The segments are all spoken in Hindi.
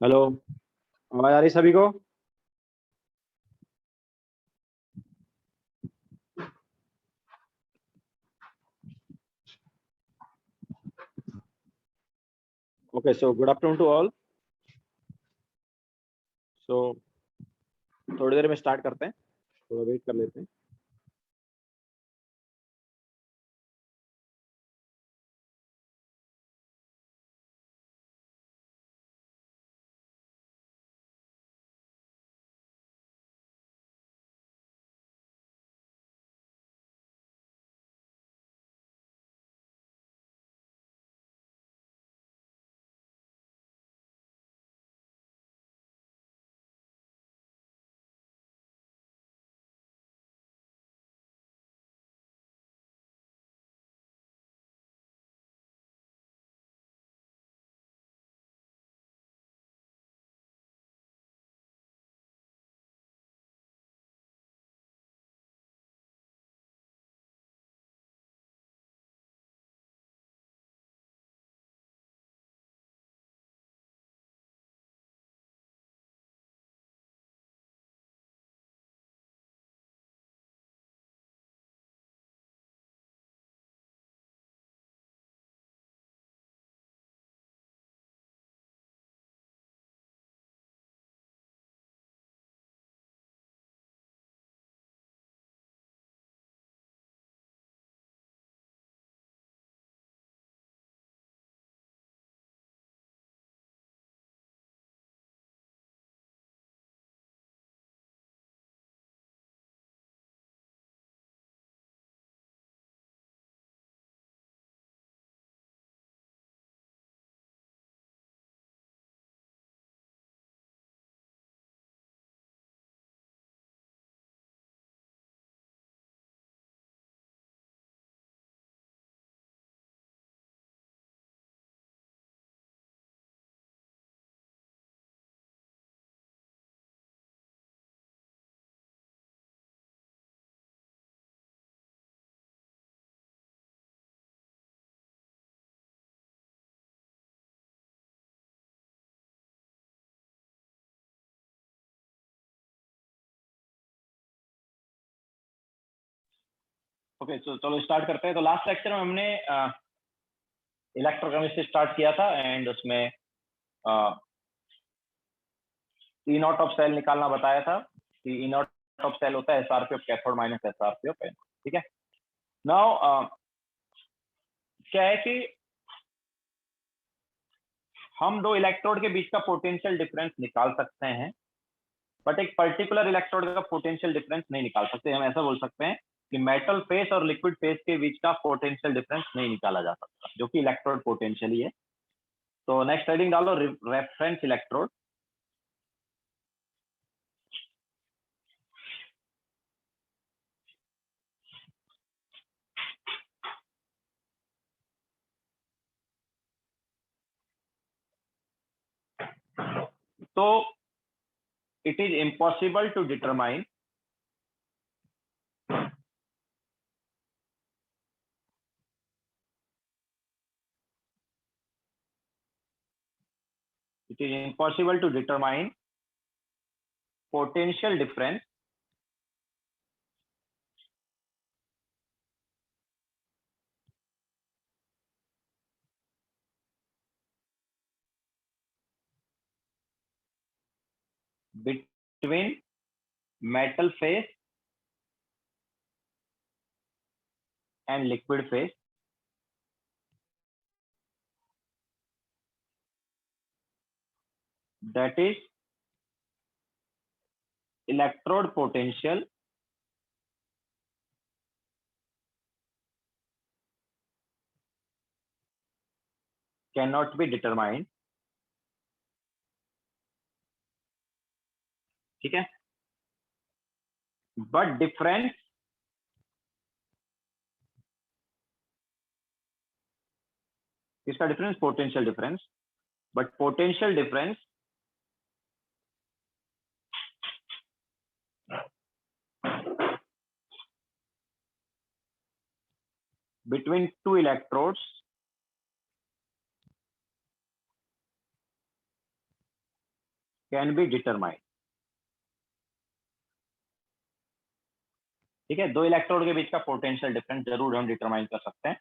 हेलो। आवाज आ रही सभी को? Okay, so good afternoon to all. So थोड़ी देर में स्टार्ट करते हैं, थोड़ा वेट कर लेते हैं। ओके, सो चलो स्टार्ट करते हैं। तो लास्ट लेक्चर में हमने इलेक्ट्रोकेमिस्ट्री स्टार्ट किया था एंड उसमें ई नॉट ऑफ सेल निकालना बताया था कि ई नॉट ऑफ सेल होता है SRP of cathode minus SRP of anode. ठीक है। नाउ क्या है कि हम दो इलेक्ट्रोड के बीच का पोटेंशियल डिफरेंस निकाल सकते हैं, बट एक पर्टिकुलर इलेक्ट्रोड का पोटेंशियल डिफरेंस नहीं निकाल सकते। हम ऐसा बोल सकते हैं कि मेटल फेस और लिक्विड फेस के बीच का पोटेंशियल डिफरेंस नहीं निकाला जा सकता, जो कि इलेक्ट्रोड पोटेंशियल ही है। तो नेक्स्ट हेडिंग डालो, रेफरेंस इलेक्ट्रोड। तो it is impossible to determine potential difference between metal phase and liquid phase, that is electrode potential cannot be determined। ठीक है। but difference किसका difference? Potential difference. But potential difference between two electrodes can be determined. ठीक है, दो इलेक्ट्रोड के बीच का पोटेंशियल डिफरेंस जरूर हम डिटरमाइन कर सकते हैं।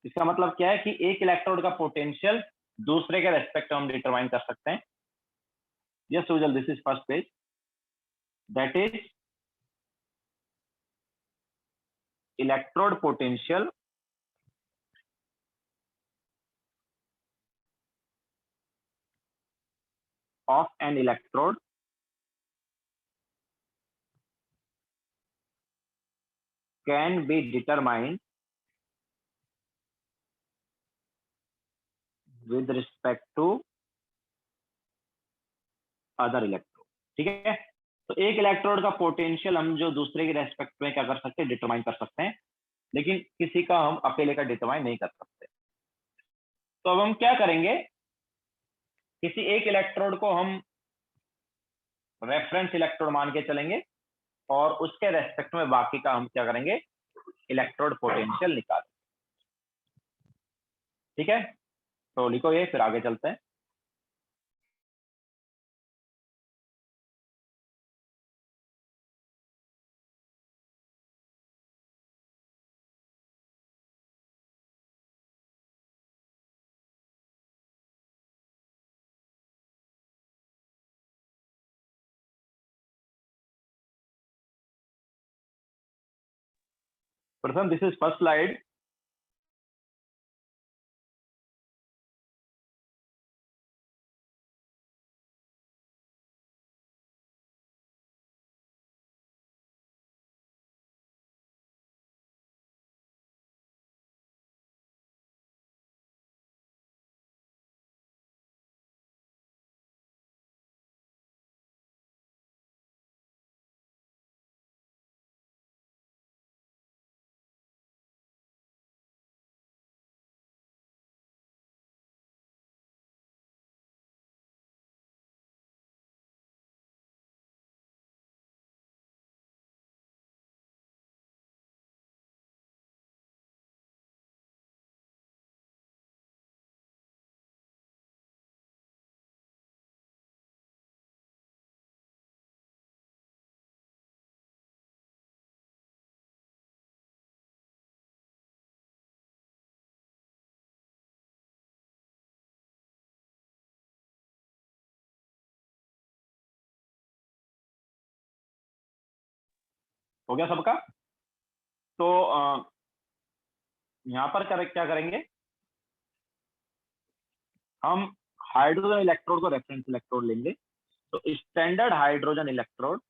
इसका मतलब क्या है कि एक इलेक्ट्रोड का पोटेंशियल दूसरे के रेस्पेक्ट में हम डिटरमाइन कर सकते हैं। Yes Sujal, this is first page, that is electrode potential of an electrode can be determined with respect to other electrode। ठीक है, तो एक इलेक्ट्रोड का पोटेंशियल हम जो दूसरे के रेस्पेक्ट में क्या कर सकते हैं, डिटरमाइन कर सकते हैं, लेकिन किसी का हम अकेले का डिटरमाइन नहीं कर सकते। तो अब हम क्या करेंगे, किसी एक इलेक्ट्रोड को हम रेफरेंस इलेक्ट्रोड मान के चलेंगे और उसके रेस्पेक्ट में बाकी का हम क्या करेंगे, इलेक्ट्रोड पोटेंशियल निकालेंगे। ठीक है, तो लिखो ये, फिर आगे चलते हैं। प्रथम, दिस इज फर्स्ट स्लाइड। हो गया सबका? तो यहाँ पर क्या करेंगे, हम हाइड्रोजन इलेक्ट्रोड को रेफरेंस इलेक्ट्रोड लेंगे। तो स्टैंडर्ड हाइड्रोजन इलेक्ट्रोड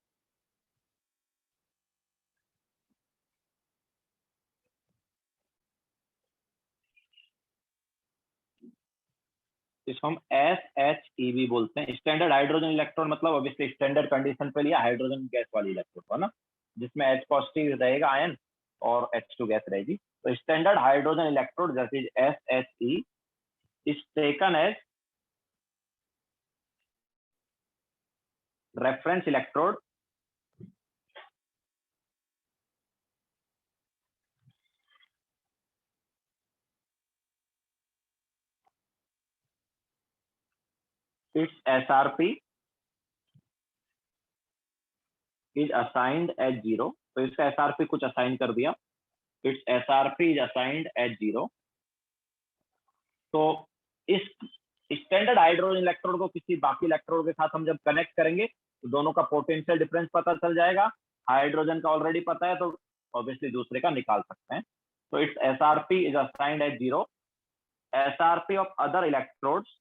इसको हम SHEB बोलते हैं। स्टैंडर्ड हाइड्रोजन इलेक्ट्रोड मतलब ऑब्वियसली स्टैंडर्ड कंडीशन पे लिया हाइड्रोजन गैस वाली इलेक्ट्रोड है ना, जिसमें H पॉजिटिव रहेगा आयन और H2 गैस रहेगी। तो standard hydrogen electrode that is SHE is taken as reference electrode its SRP is assigned as 0। तो इसका SRP कुछ असाइन कर दिया, its SRP is assigned as 0। तो इस स्टैंडर्ड हाइड्रोजन इलेक्ट्रोड को किसी बाकी इलेक्ट्रोड के साथ हम जब कनेक्ट करेंगे तो दोनों का पोटेंशियल डिफरेंस पता चल जाएगा। हाइड्रोजन का ऑलरेडी पता है तो ऑब्वियसली दूसरे का निकाल सकते हैं। तो it's SRP is assigned at 0। SRP of other electrodes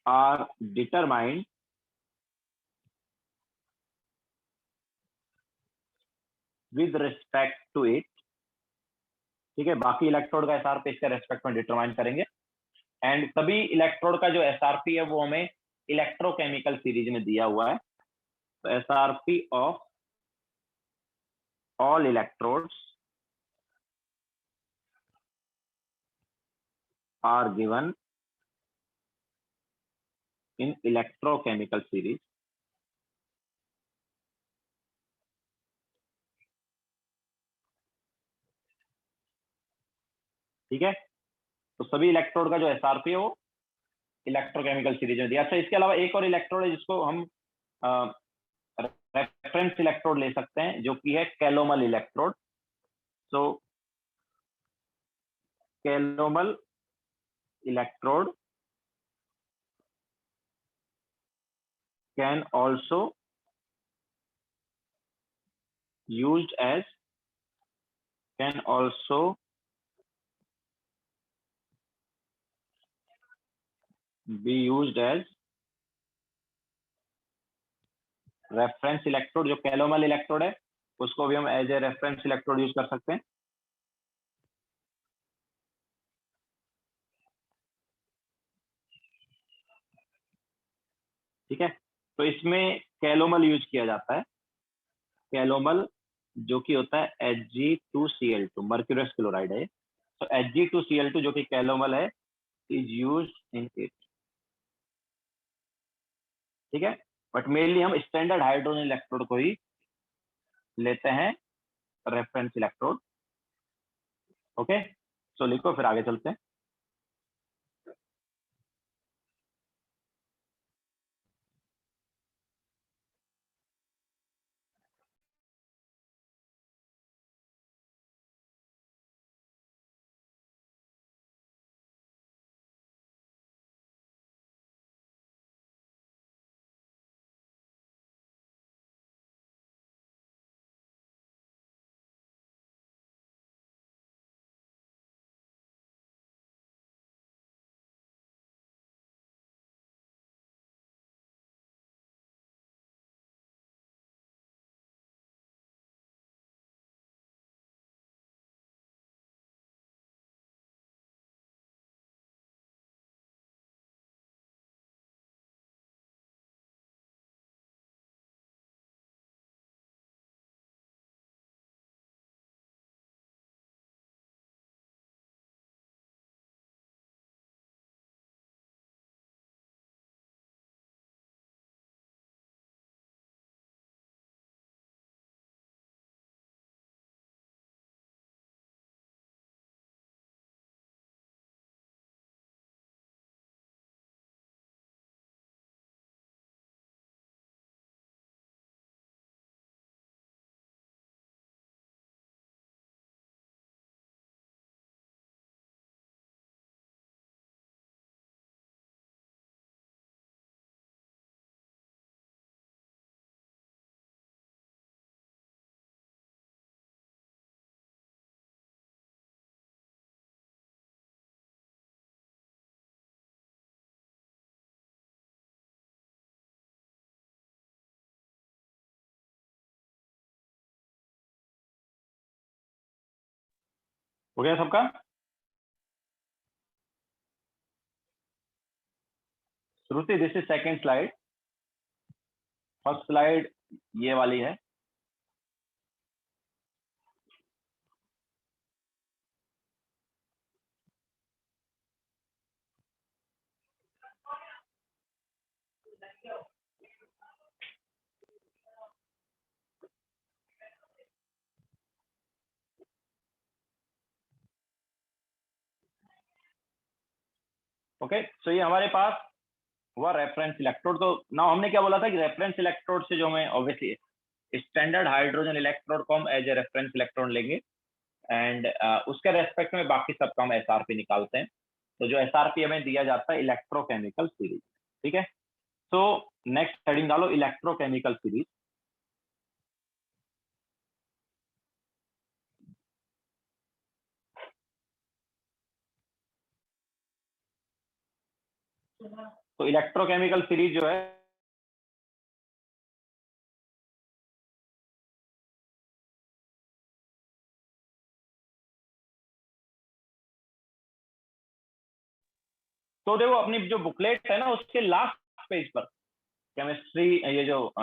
are determined with respect to it. ठीक है, बाकी इलेक्ट्रोड का SRP इसके रेस्पेक्ट में डिटरमाइन करेंगे। एंड सभी इलेक्ट्रोड का जो SRP है वो हमें इलेक्ट्रोकेमिकल सीरीज में दिया हुआ है। तो SRP of all electrodes are given in electrochemical series ठीक है, तो सभी इलेक्ट्रोड का जो एसआरपी है वो इलेक्ट्रोकेमिकल सीरीज में दिया। अच्छा, इसके अलावा एक और इलेक्ट्रोड है जिसको हम रेफरेंस इलेक्ट्रोड ले सकते हैं, जो कि है calomel electrode. So calomel electrode can also used as can also be used as reference electrode. जो कैलोमल इलेक्ट्रोड है उसको भी हम as a reference electrode use कर सकते हैं। ठीक है, तो इसमें कैलोमल यूज किया जाता है। कैलोमल जो कि होता है Hg2Cl2, मर्क्यूरस क्लोराइड है। तो Hg2Cl2 जो कि कैलोमल है इज यूज इन इट। ठीक है, बट मेनली हम स्टैंडर्ड हाइड्रोजन इलेक्ट्रोड को ही लेते हैं रेफरेंस इलेक्ट्रोड। ओके, सो लिखो, फिर आगे चलते हैं। हो गया सबका? Shruti, this is second slide. First slide ये वाली है। ओके, सो ये हमारे पास हुआ रेफरेंस इलेक्ट्रोड। तो ना हमने क्या बोला था कि रेफरेंस इलेक्ट्रोड से जो हमें ऑब्वियसली स्टैंडर्ड हाइड्रोजन इलेक्ट्रोड को हम एज ए रेफरेंस इलेक्ट्रोड लेंगे, एंड उसके रेस्पेक्ट में बाकी सबका हम एसआरपी निकालते हैं। तो जो एसआरपी हमें दिया जाता है इलेक्ट्रोकेमिकल सीरीज। ठीक है, तो नेक्स्ट हेडिंग डालो, इलेक्ट्रोकेमिकल सीरीज। तो इलेक्ट्रोकेमिकल सीरीज जो है तो देखो अपनी जो बुकलेट है ना उसके लास्ट पेज पर केमिस्ट्री, ये जो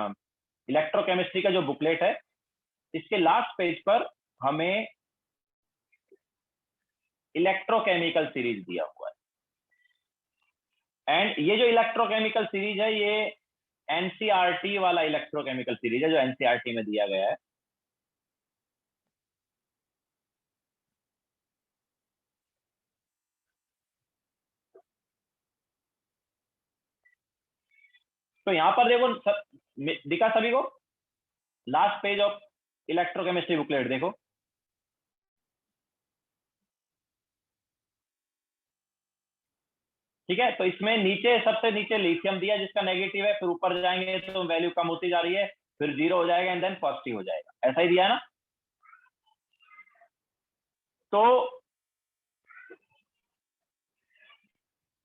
इलेक्ट्रोकेमिस्ट्री का जो बुकलेट है इसके लास्ट पेज पर हमें इलेक्ट्रोकेमिकल सीरीज दिया हुआ है। एंड ये जो इलेक्ट्रोकेमिकल सीरीज है ये एनसीईआरटी वाला इलेक्ट्रोकेमिकल सीरीज है जो एनसीईआरटी में दिया गया है। तो यहाँ पर देखो दिखा सभी को, last page of electrochemistry booklet देखो, ठीक है। तो इसमें नीचे सबसे नीचे लिथियम दिया जिसका नेगेटिव है, फिर ऊपर जाएंगे तो वैल्यू कम होती जा रही है, फिर 0 हो जाएगा एंड देन पॉजिटिव हो जाएगा, ऐसा ही दिया है ना। तो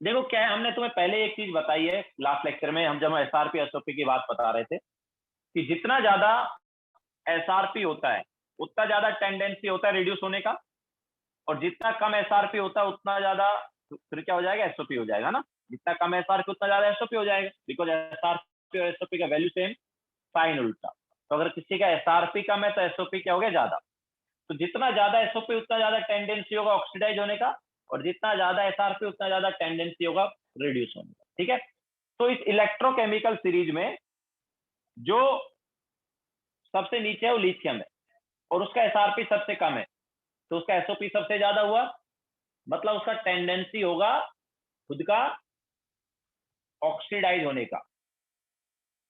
देखो क्या है, हमने तुम्हें पहले एक चीज बताई है लास्ट लेक्चर में, हम जब एसआरपी एसओपी की बात बता रहे थे कि जितना ज्यादा एसआरपी होता है उतना ज्यादा टेंडेंसी होता है रिड्यूस होने का, और जितना कम एसआरपी होता है उतना ज्यादा फिर क्या हो जाएगा, एसओपी हो जाएगा ना। जितना कम एसआरपी उतना ज्यादा एसओपी हो जाएगा, बिकॉज एसआरपी और एसओपी का वैल्यू सेम, साइन उल्टा। तो अगर किसी का एसआरपी कम है तो एसओपी क्या हो गया, ज्यादा। तो जितना ज्यादा एसओपी उतना ज्यादा टेंडेंसी होगा ऑक्सीडाइज होने का, और जितना ज्यादा एसआरपी उतना ज्यादा टेंडेंसी होगा रिड्यूस होने का, ठीक है। तो इस इलेक्ट्रोकेमिकल सीरीज में जो सबसे नीचे है वो लिथियम है, और उसका एसआरपी सबसे कम है, तो उसका एसओपी सबसे ज्यादा हुआ, मतलब उसका टेंडेंसी होगा खुद का ऑक्सीडाइज होने का।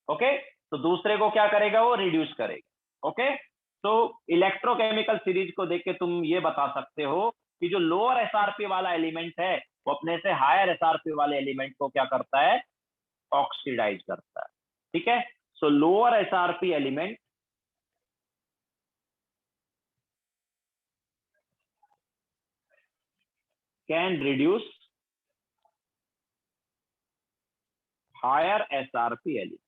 ओके, तो दूसरे को क्या करेगा, वो रिड्यूस करेगा। ओके, तो इलेक्ट्रोकेमिकल सीरीज को देख के तुम ये बता सकते हो कि जो लोअर एसआरपी वाला एलिमेंट है वो अपने से हायर एसआरपी वाले एलिमेंट को क्या करता है, ऑक्सीडाइज करता है, ठीक है। सो lower SRP element can reduce higher SRP element,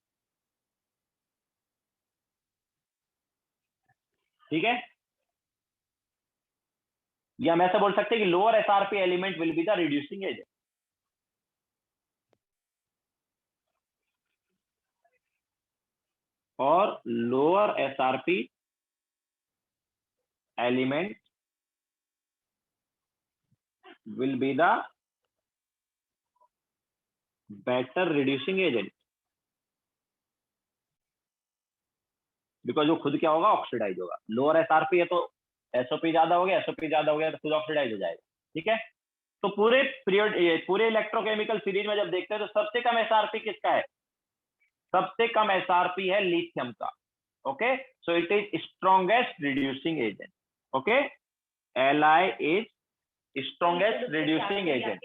ठीक है। या हम ऐसा बोल सकते हैं कि lower SRP element will be the reducing agent, और lower SRP element will be the better reducing agent, because वो खुद क्या होगा, ऑक्सीडाइज होगा। लोअर एसआरपी है तो एसओपी ज्यादा हो गया, एसओपी ज्यादा हो गया तो खुद ऑक्सीडाइज हो जाएगा, ठीक है। तो पूरे पीरियड पूरे इलेक्ट्रोकेमिकल सीरीज में जब देखते हैं तो सबसे कम एसआरपी किसका है, सबसे कम एसआरपी है लिथियम का। Okay, so it is strongest reducing agent. Okay, Li is strongest reducing agent.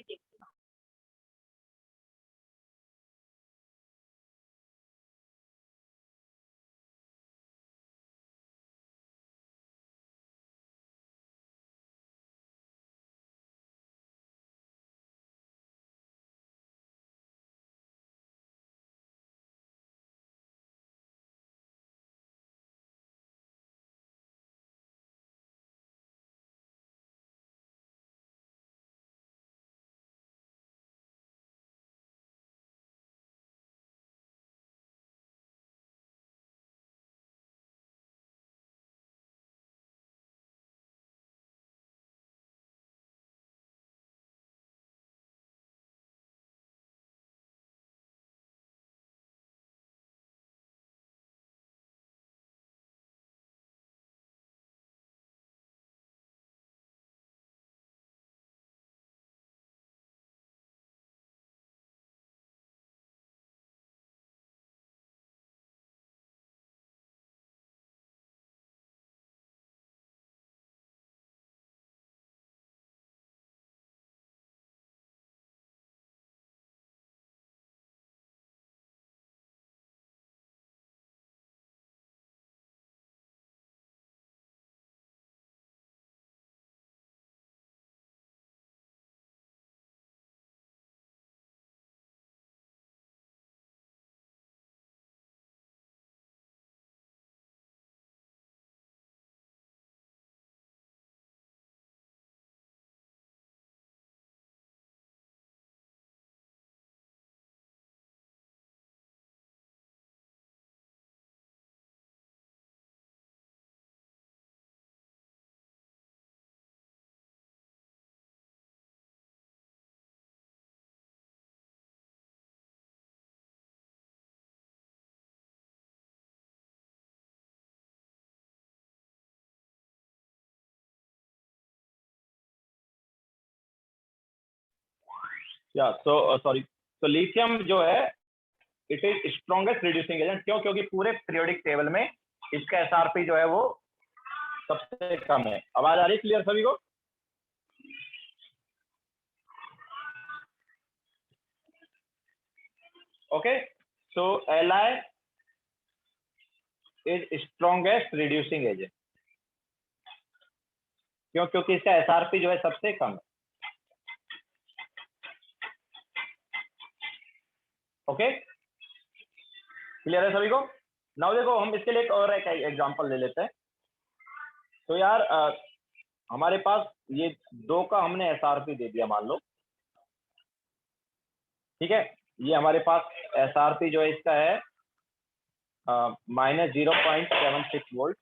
या सो सॉरी, तो लिथियम जो है it is strongest reducing agent. क्यों? क्योंकि पूरे पीरियोडिक टेबल में इसका एसआरपी जो है वो सबसे कम है। आवाज आ रही है क्लियर सभी को? Okay, so Li is strongest reducing agent. क्यों? क्योंकि इसका एसआरपी जो है सबसे कम है। ओके, क्लियर है सभी को? नाउ देखो, हम इसके लिए एक और एक एग्जांपल ले लेते हैं। तो यार हमारे पास ये 2 का हमने एसआरपी दे दिया मान लो, ठीक है। ये हमारे पास एसआरपी जो है इसका है -0.76 वोल्ट,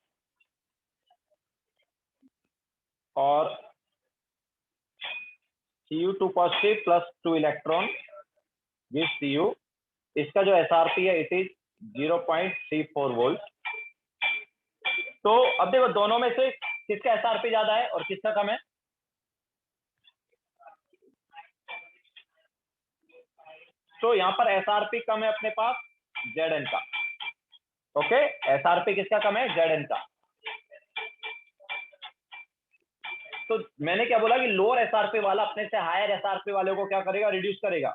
और Cu2 positive plus 2 electron with Cu, इसका जो एसआरपी है इट इज 0.34 वोल्ट। तो अब देखो दोनों में से किसका एसआरपी ज्यादा है और किसका कम है? तो यहाँ पर एसआरपी कम है अपने पास Zn का। ओके, एसआरपी किसका कम है? Zn का। तो मैंने क्या बोला कि लोअर एसआरपी वाला अपने से हायर एसआरपी वाले को क्या करेगा? रिड्यूस करेगा,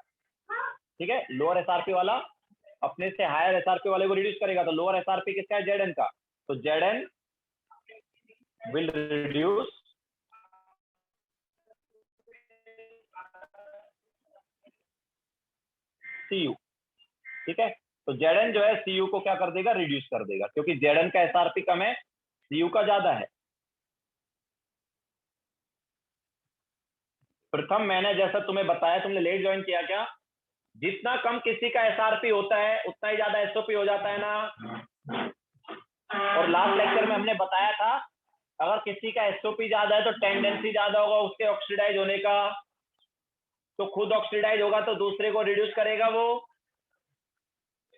ठीक है। लोअर एसआरपी वाला अपने से हायर एसआरपी वाले को रिड्यूस करेगा। तो लोअर एसआरपी किसका है? Zn का। तो Zn विल रिड्यूस Cu, ठीक है। तो Zn जो है Cu को क्या कर देगा? रिड्यूस कर देगा, क्योंकि Zn का एसआरपी कम है, Cu का ज्यादा है। प्रथम मैंने जैसा तुम्हें बताया, तुमने लेट ज्वाइन किया क्या? जितना कम किसी का एसआरपी होता है उतना ही ज्यादा एसओपी हो जाता है ना। और लास्ट लेक्चर में हमने बताया था अगर किसी का एसओपी ज्यादा है तो टेंडेंसी ज्यादा होगा उसके ऑक्सीडाइज होने का। तो खुद ऑक्सीडाइज होगा तो दूसरे को रिड्यूस करेगा वो।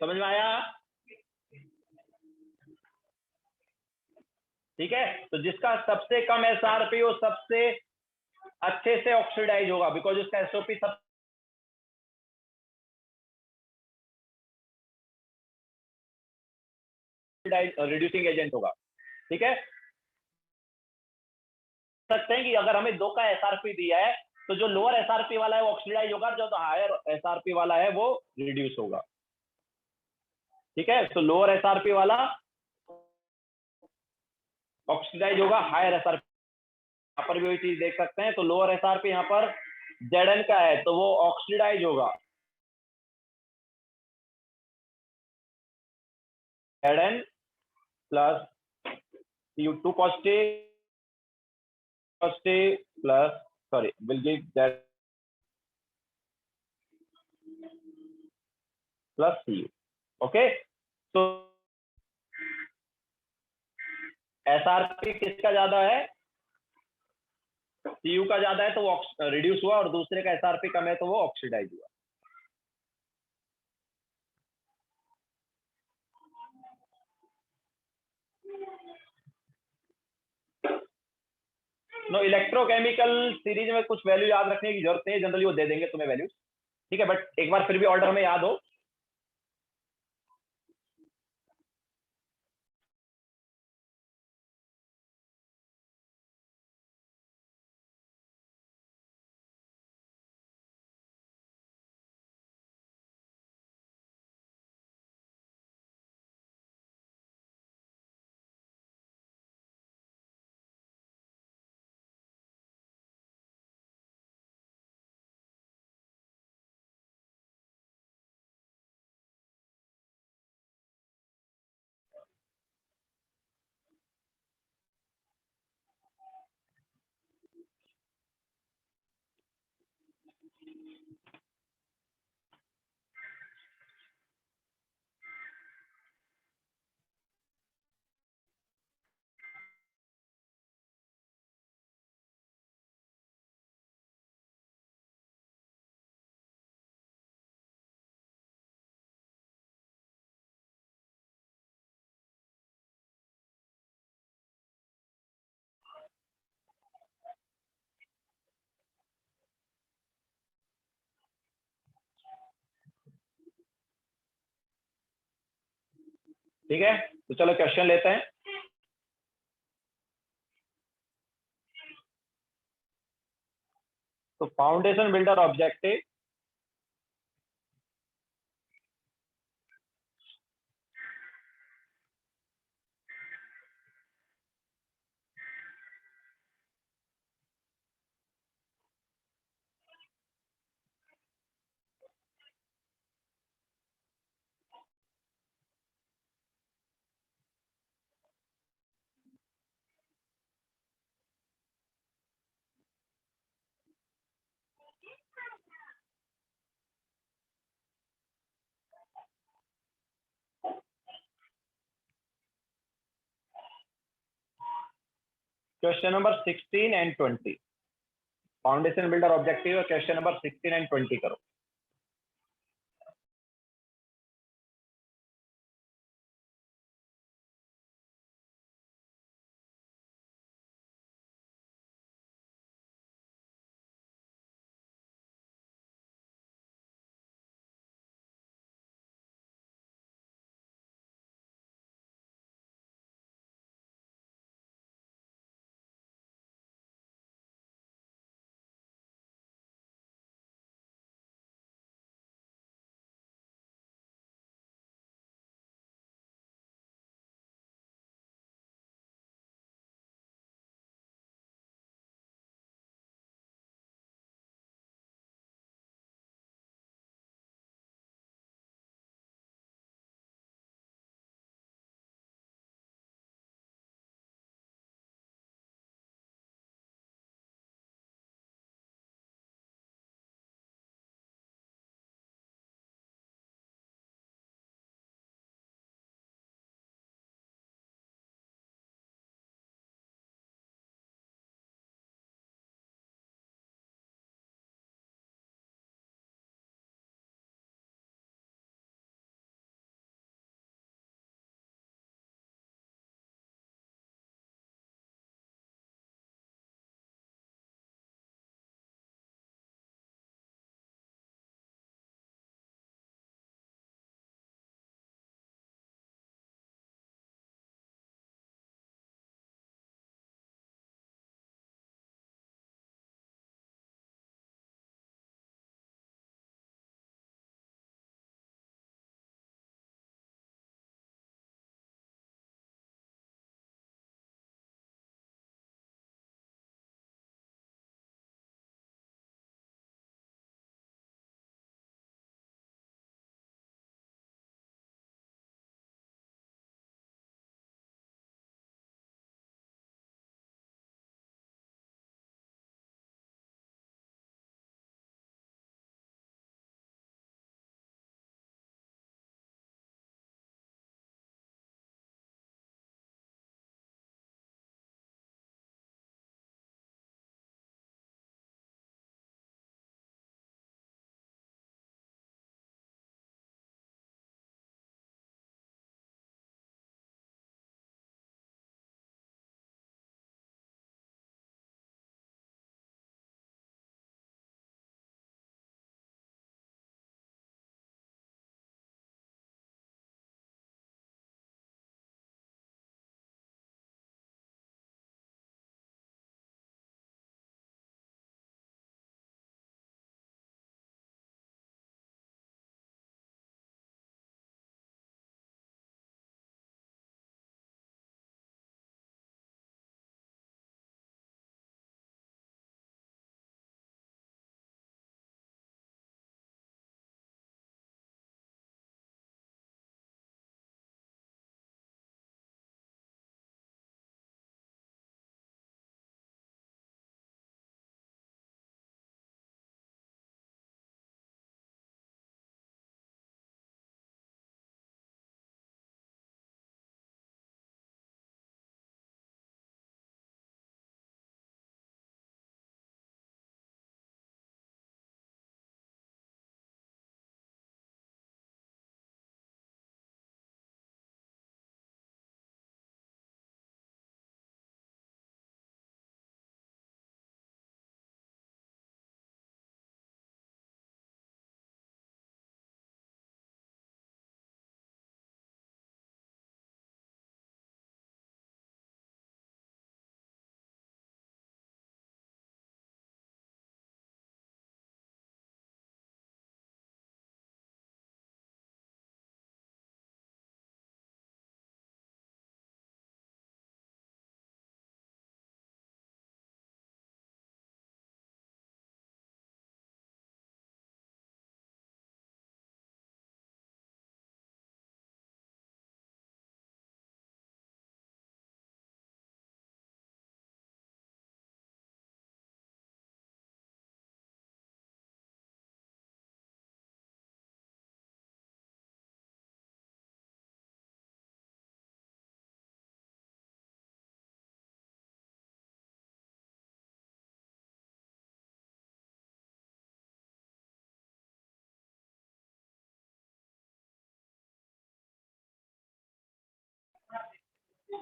समझ में आया? ठीक है। तो जिसका सबसे कम एसआरपी हो सबसे अच्छे से ऑक्सीडाइज होगा, बिकॉज उसका एसओपी सब रिड्यूसिंग एजेंट होगा, ठीक है। सकते हैं कि अगर हमें 2 का एसआरपी दिया है तो जो लोअर एसआरपी वाला है वो ऑक्सीडाइज होगा, जो हायर एसआरपी वाला है वो रिड्यूस होगा, ठीक है। तो लोअर एसआरपी वाला ऑक्सीडाइज होगा, हायर एसआरपी। यहाँ पर भी वही चीज देख सकते हैं। तो लोअर एसआरपी यहाँ पर Zn का है तो वो ऑक्सीडाइज होगा, Zn plus Cu2 positive plus sorry will give that plus Cu। Okay, तो एसआरपी किसका ज्यादा है? Cu का ज्यादा है तो वो रिड्यूस हुआ, और दूसरे का एसआरपी कम है तो वो ऑक्सीडाइज हुआ। नो, इलेक्ट्रोकेमिकल सीरीज में कुछ वैल्यू याद रखने की जरूरत नहीं है, जनरली वो दे देंगे तुम्हें वैल्यूज, ठीक है। बट एक बार फिर भी ऑर्डर में याद हो। ठीक है, तो चलो क्वेश्चन लेते हैं। तो foundation builder objective question number 16 and 20, foundation builder objective question number 16 and 20 करो।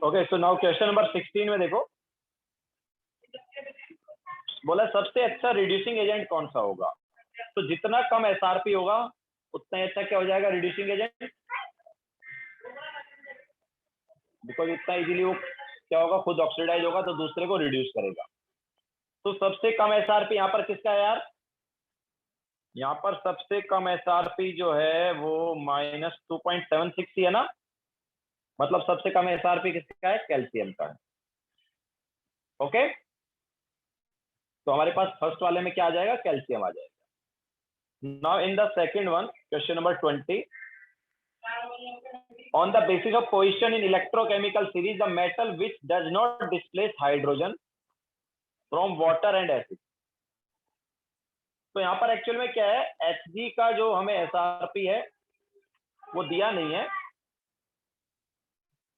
Okay, so now question number 16 में देखो, बोला सबसे अच्छा रिड्यूसिंग एजेंट कौन सा होगा। तो जितना कम एसआरपी होगा उतना ही अच्छा क्या हो जाएगा रिड्यूसिंग एजेंट, बिकॉज उतना इजीली वो क्या होगा खुद ऑक्सीडाइज होगा तो दूसरे को रिड्यूस करेगा। तो सबसे कम एसआरपी यहाँ पर किसका है यार, यहाँ पर सबसे कम एसआरपी जो है वो -2.76 ही है ना, मतलब सबसे कम एसआरपी किसका है, कैल्शियम का है। ओके, तो हमारे पास फर्स्ट वाले में क्या आ जाएगा, कैल्शियम आ जाएगा। Now in the second one, question number 20, on the basis of position in electrochemical series the metal which does not displace hydrogen from water and acid। तो यहाँ पर एक्चुअल में क्या है, Hg का जो हमें एसआरपी है वो दिया नहीं है।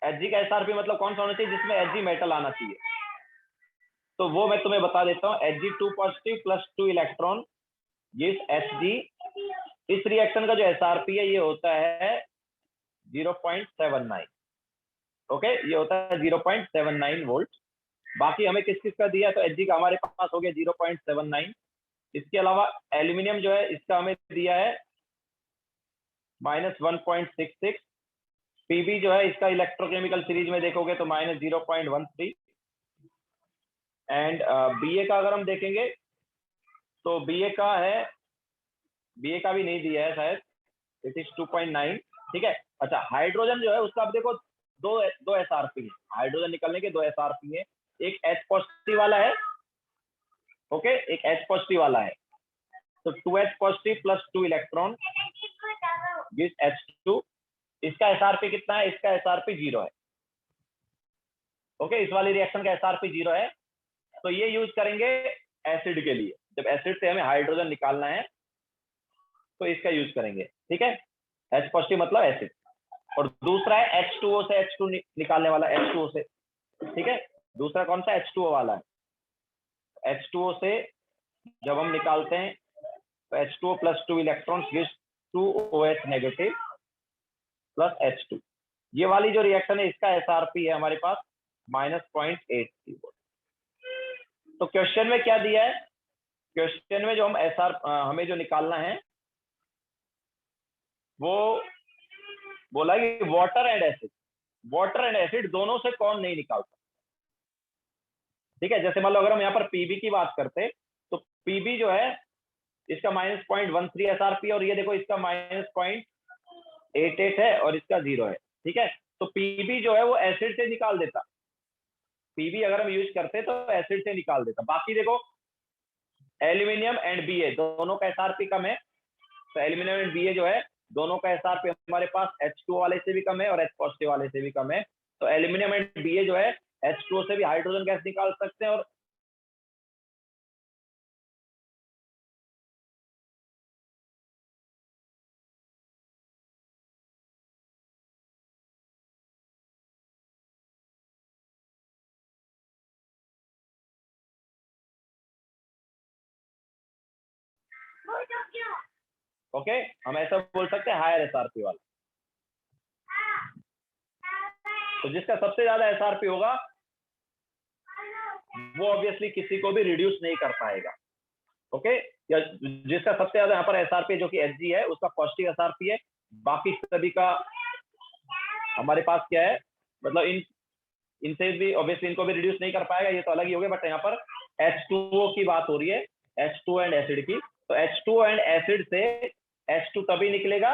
Hg का एसआरपी मतलब कौन सा होना चाहिए, जिसमें Hg मेटल आना चाहिए। तो वो मैं तुम्हें बता देता हूँ, Hg2 पॉजिटिव प्लस 2 इलेक्ट्रॉन, ये Hg, इस रिएक्शन का जो एसआरपी है ये होता है 0.79। ओके, ये होता है 0.79 वोल्ट। बाकी हमें किस किस का दिया, तो Hg का हमारे पास हो गया 0.79। इसके अलावा एल्यूमिनियम जो है इसका हमें दिया है -1.66। Pb जो है इसका इलेक्ट्रोकेमिकल सीरीज में देखोगे तो -0.13। एंड Ba का अगर हम देखेंगे तो Ba का है, Ba का भी नहीं दिया है शायद, इट इज 2.9। ठीक है, अच्छा हाइड्रोजन जो है उसका आप देखो दो एसआरपी है, हाइड्रोजन निकलने के दो एसआरपी है, एक H पॉजिटिव वाला है, ओके, एक H पॉजिटिव वाला है। तो 2H positive plus 2 electron gives H2। इसका एसआरपी कितना है, इसका एसआरपी 0 है। ओके, इस वाली रिएक्शन का एसआरपी 0 है। तो ये यूज करेंगे एसिड के लिए, जब एसिड से हमें हाइड्रोजन निकालना है तो इसका यूज करेंगे। ठीक है, H पॉजिटिव मतलब एसिड, और दूसरा है H2O से H2 निकालने वाला, H2O से। ठीक है, दूसरा कौन सा, H2O वाला है। H2O से जब हम निकालते हैं तो H2O plus 2 electrons gives 2OH negative plus H2। ये वाली जो रिएक्शन है इसका एसआरपी है हमारे पास -0.83 वोल्ट। तो क्वेश्चन में क्या दिया है, क्वेश्चन में जो हम हमें जो निकालना है वो बोला कि water and acid, water and acid दोनों से कौन नहीं निकाल सकता। ठीक है, जैसे मान लो अगर हम यहाँ पर पीबी की बात करते तो पीबी जो है इसका -0.13 एसआरपी, और ये देखो इसका -0.88 है और इसका 0 है। ठीक है, तो पीबी जो है वो एसिड से निकाल देता, पीबी अगर हम यूज करते तो एसिड से निकाल देता। बाकी देखो एल्यूमिनियम एंड Ba दोनों का एसआरपी कम है, तो एल्यूमिनियम एंड Ba जो है दोनों का एसआरपी हमारे पास H2O वाले से भी कम है और H पॉजिटिव वाले से भी कम है। तो एल्यूमिनियम एंड Ba जो है H2O से भी हाइड्रोजन गैस निकाल सकते हैं, और ओके, हम ऐसा बोल सकते हैं हायर एसआरपी वाला। तो जिसका सबसे ज्यादा एसआरपी होगा वो ऑब्वियसली किसी को भी रिड्यूस नहीं कर पाएगा। ओके, या जिसका सबसे ज्यादा यहाँ पर एसआरपी जो कि Hg है उसका पॉजिटिव एसआरपी है, बाकी सभी का हमारे पास क्या है, मतलब इनसे भी ऑब्वियसली इनको भी रिड्यूस नहीं कर पाएगा, ये तो अलग ही हो गया। बट यहाँ पर H2O की बात हो रही है, H2O एंड एसिड की। तो H2O एंड एसिड से H2 तभी निकलेगा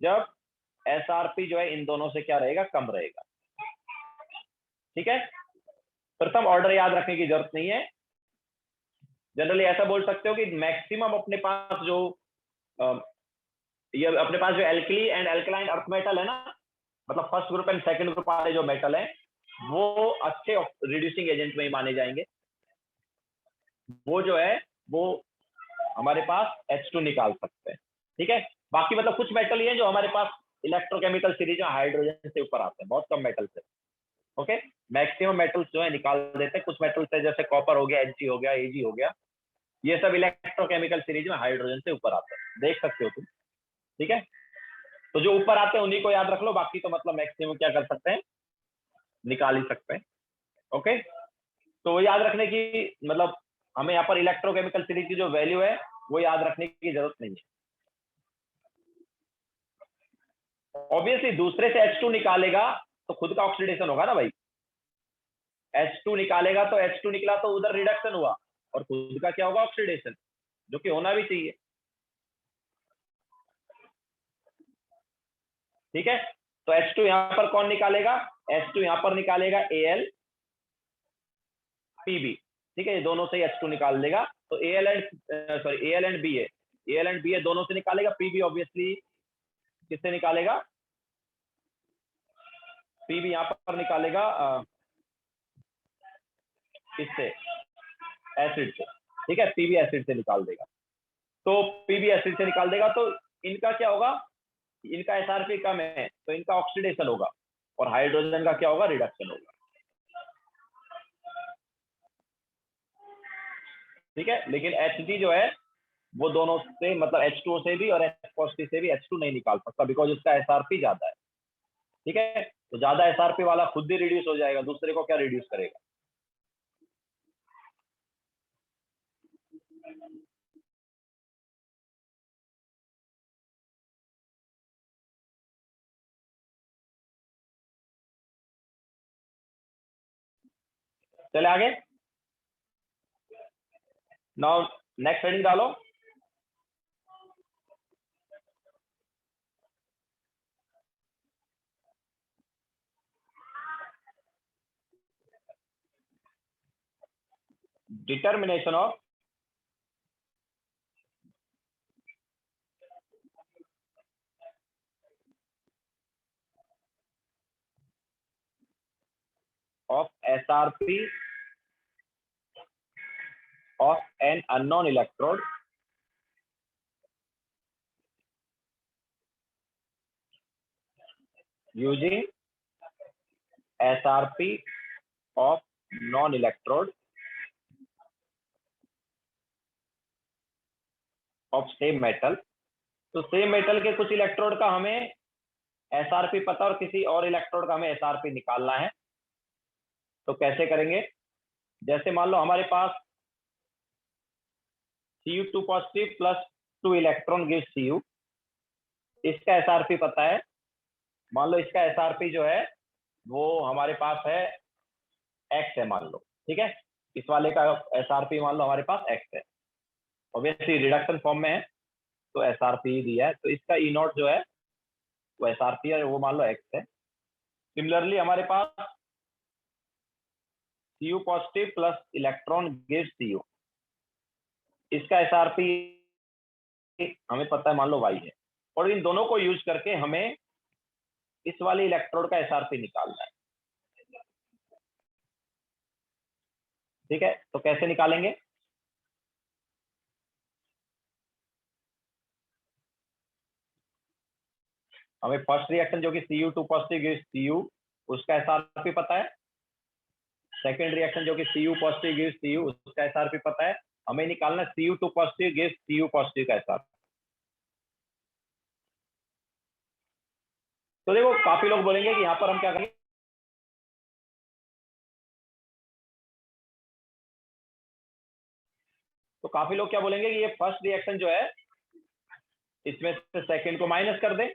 जब एसआरपी जो है इन दोनों से क्या रहेगा, कम रहेगा। ठीक है, प्रथम ऑर्डर याद रखने की जरूरत नहीं है। जनरली ऐसा बोल सकते हो कि मैक्सिमम अपने पास जो ये अपने पास जो alkali and alkaline earth metal है ना, मतलब first group and second group वाले जो मेटल है वो अच्छे रिड्यूसिंग एजेंट में ही माने जाएंगे। वो जो है वो हमारे पास H2 निकाल सकते हैं। ठीक है, बाकी मतलब कुछ मेटल ही है जो हमारे पास इलेक्ट्रोकेमिकल सीरीज में हाइड्रोजन से ऊपर आते हैं, बहुत कम मेटल से। ओके, मैक्सिमम मेटल्स जो है निकाल देते हैं। कुछ मेटल्स है जैसे कॉपर हो गया, Ag हो गया, Ag हो गया, ये सब इलेक्ट्रोकेमिकल सीरीज में हाइड्रोजन से ऊपर आते हैं, देख सकते हो तुम। ठीक है, तो जो ऊपर आते हैं उन्हीं को याद रख लो, बाकी तो मतलब मैक्सिमम क्या कर सकते हैं, निकाल ही सकते हैं। ओके, तो याद रखने की मतलब हमें यहाँ पर इलेक्ट्रोकेमिकल सीरीज की जो वैल्यू है वो याद रखने की जरूरत नहीं है। ऑब्वियसली दूसरे से H2 निकालेगा तो खुद का ऑक्सीडेशन होगा ना भाई। H2 निकालेगा तो H2 निकला तो उधर रिडक्शन हुआ, और खुद का क्या होगा, ऑक्सीडेशन, जो कि होना भी चाहिए। ठीक है, तो H2 यहां पर कौन निकालेगा, H2 यहां पर निकालेगा Al Pb। ठीक है, ये दोनों से ही H2 निकाल देगा, तो Al एंड Ba दोनों से निकालेगा। Pb ऑब्वियसली किससे निकालेगा, Pb यहां पर निकालेगा किससे, एसिड से। ठीक है, Pb एसिड से निकाल देगा, तो Pb एसिड से निकाल देगा तो इनका क्या होगा, इनका SRP कम है तो इनका ऑक्सीडेशन होगा, और हाइड्रोजन का क्या होगा, रिडक्शन होगा। ठीक है, लेकिन Hg जो है वो दोनों से मतलब H2O से भी और H पॉजिटिव से भी H2 नहीं निकाल सकता, बिकॉज उसका SRP ज्यादा है। ठीक है, तो ज्यादा SRP वाला खुद ही रिड्यूस हो जाएगा, दूसरे को क्या रिड्यूस करेगा। चले आगे, नाउ नेक्स्ट हेडिंग डालो। Determination of SRP of an unknown electrode using SRP of non electrode of same metal। तो सेम मेटल के कुछ इलेक्ट्रोड का हमें SRP पता और किसी और इलेक्ट्रोड का हमें SRP निकालना है। तो कैसे करेंगे, जैसे मान लो हमारे पास Cu2 positive plus 2 electron gives Cu, इसका SRP पता है। मान लो इसका SRP जो है वो हमारे पास है X है मान लो। ठीक है, इस वाले का SRP मान लो हमारे पास X है, ऑब्वियसली रिडक्शन फॉर्म में है तो SRP दिया है, तो इसका E0 जो है वो SRP है, वो मान लो X है। सिमिलरली हमारे पास Cu positive plus electron gives Cu, इसका SRP हमें पता है मान लो Y है, और इन दोनों को यूज करके हमें इस वाले इलेक्ट्रोड का SRP निकालना है। ठीक है, तो कैसे निकालेंगे, हमें फर्स्ट रिएक्शन जो कि Cu2 पॉजिटिव गिव्स Cu, उसका SRP पता है। सेकेंड रिएक्शन जो कि Cu पॉजिटिव गिव्स Cu, उसका SRP पता है। हमें निकालना Cu2 positive gives Cu positive का SRP। तो देखो काफी लोग बोलेंगे कि यहाँ पर हम क्या करेंगे, तो काफी लोग क्या बोलेंगे कि ये फर्स्ट रिएक्शन जो है इसमें से सेकंड को माइनस कर दें,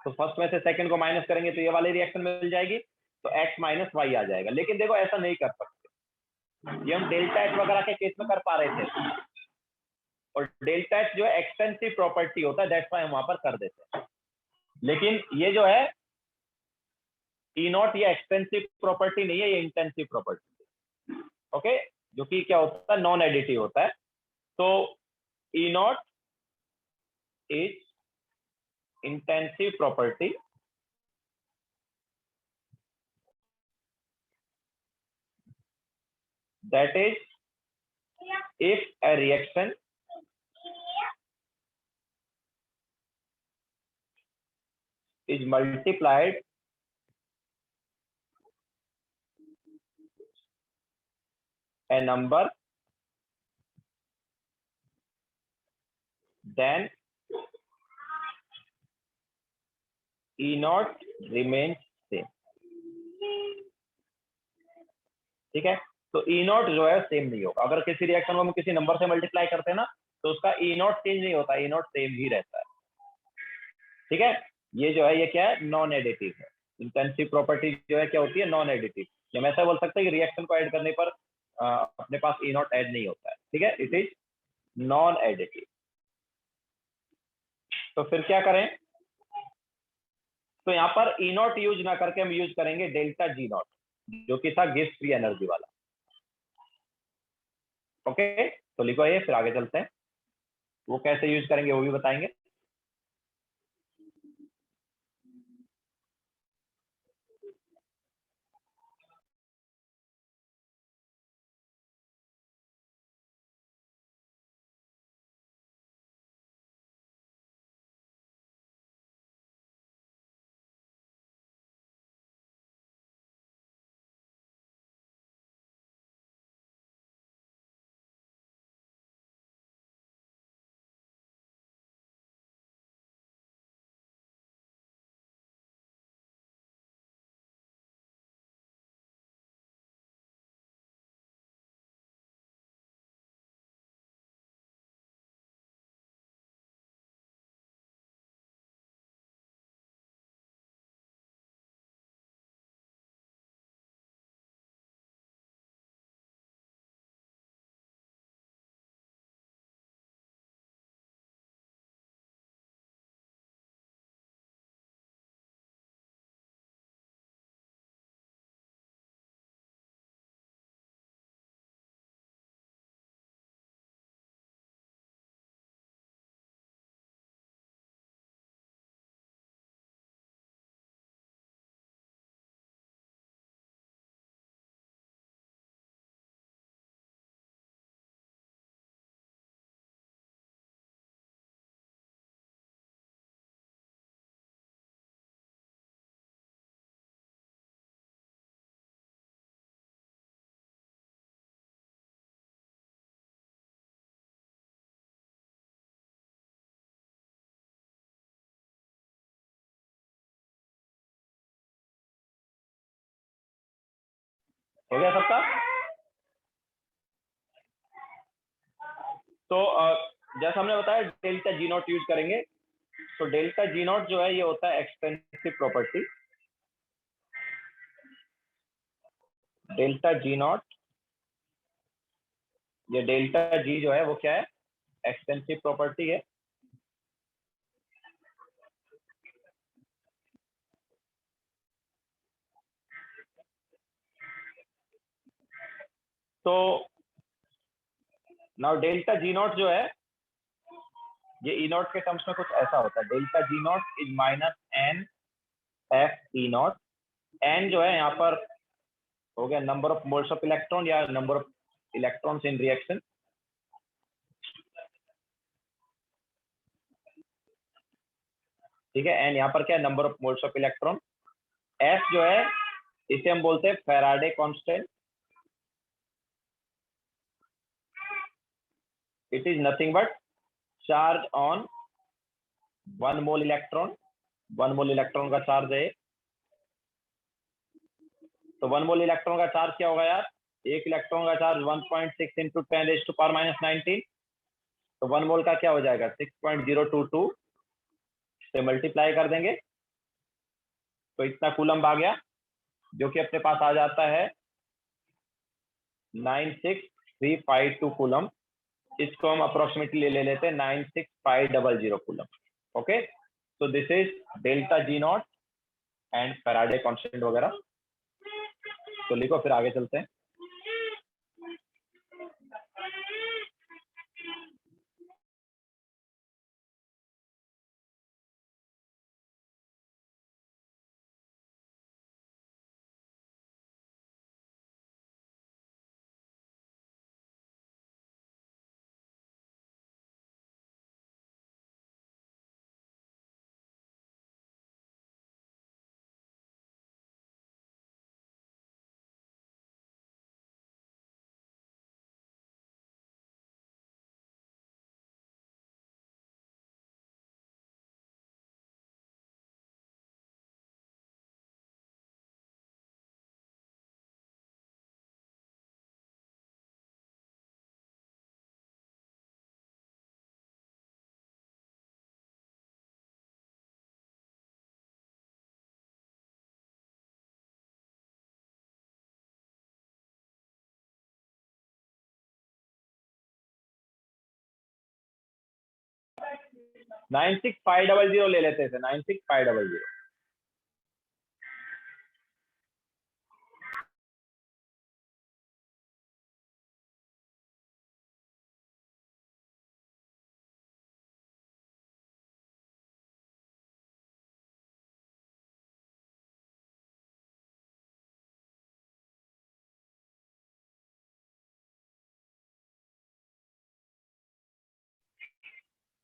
तो फर्स्ट में से सेकंड को माइनस करेंगे तो ये वाली रिएक्शन मिल जाएगी, तो x माइनस वाई आ जाएगा। लेकिन देखो ऐसा नहीं कर सकते, ये हम डेल्टा एच वगैरह के केस में कर पा रहे थे, और डेल्टा एच जो है एक्सटेंसिव प्रॉपर्टी होता है, दैट्स व्हाई हम वहां पर कर देते हैं। लेकिन ये जो है ई नॉट, ये एक्सटेंसिव प्रॉपर्टी नहीं है, ये इंटेंसिव प्रॉपर्टी। ओके, जो कि क्या होता है, नॉन एडिटिव होता है। तो E naught is intensive property that is if a reaction is multiplied a number then E not remains same. ठीक है, तो ई नॉट जो है सेम नहीं होगा। अगर किसी रिएक्शन को हम किसी नंबर से मल्टीप्लाई करते हैं ना, तो उसका ई नॉट चेंज नहीं होता, ई नॉट सेम ही रहता है। ठीक है, ये जो है ये क्या है, नॉन एडिटिव है। इंटेंसिव प्रॉपर्टी जो है क्या होती है, नॉन एडिटिव। हम ऐसा बोल सकते हैं कि रिएक्शन को ऐड करने पर अपने पास ई नॉट ऐड नहीं होता है। ठीक है, इट इज नॉन एडिटिव। तो फिर क्या करें, तो यहाँ पर ई नॉट यूज ना करके हम यूज करेंगे डेल्टा जी नॉट, जो कि था गिब्स फ्री एनर्जी वाला। ओके, तो लिखो ये, फिर आगे चलते हैं। वो कैसे यूज करेंगे वो भी बताएंगे। हो गया सबका? तो जैसा हमने बताया डेल्टा जी नॉट यूज करेंगे। तो डेल्टा जी नॉट जो है ये होता है expensive property. Delta G not, ये डेल्टा जी जो है वो क्या है, एक्सपेंसिव प्रॉपर्टी है। तो नाउ डेल्टा जी नॉट जो है ये ई नॉट के टर्म्स में कुछ ऐसा होता है, delta G naught is minus N F E naught. N जो है यहाँ पर हो गया number of moles of electron या number of electrons in reaction. ठीक है, एन यहाँ पर क्या है, number of moles of electron. F जो है इसे हम बोलते हैं Faraday constant. It is nothing but charge on 1 mole electron. 1 mole electron का चार्ज है। तो 1 मोल इलेक्ट्रॉन का चार्ज क्या होगा यार, एक इलेक्ट्रॉन का चार्ज 1.6 इंटू 10⁻⁻⁹। तो 1 मोल का क्या हो जाएगा, 6.022 से मल्टीप्लाई कर देंगे तो इतना कूलम आ गया, जो कि अपने पास आ जाता है 96352 कूलम। इसको हम अप्रोक्सीमेटली ले लेते हैं 96500 कूलम। ओके, तो this is delta G not and Faraday constant वगैरह। तो लिखो, फिर आगे चलते हैं। 96500 ले लेते थे, 96500।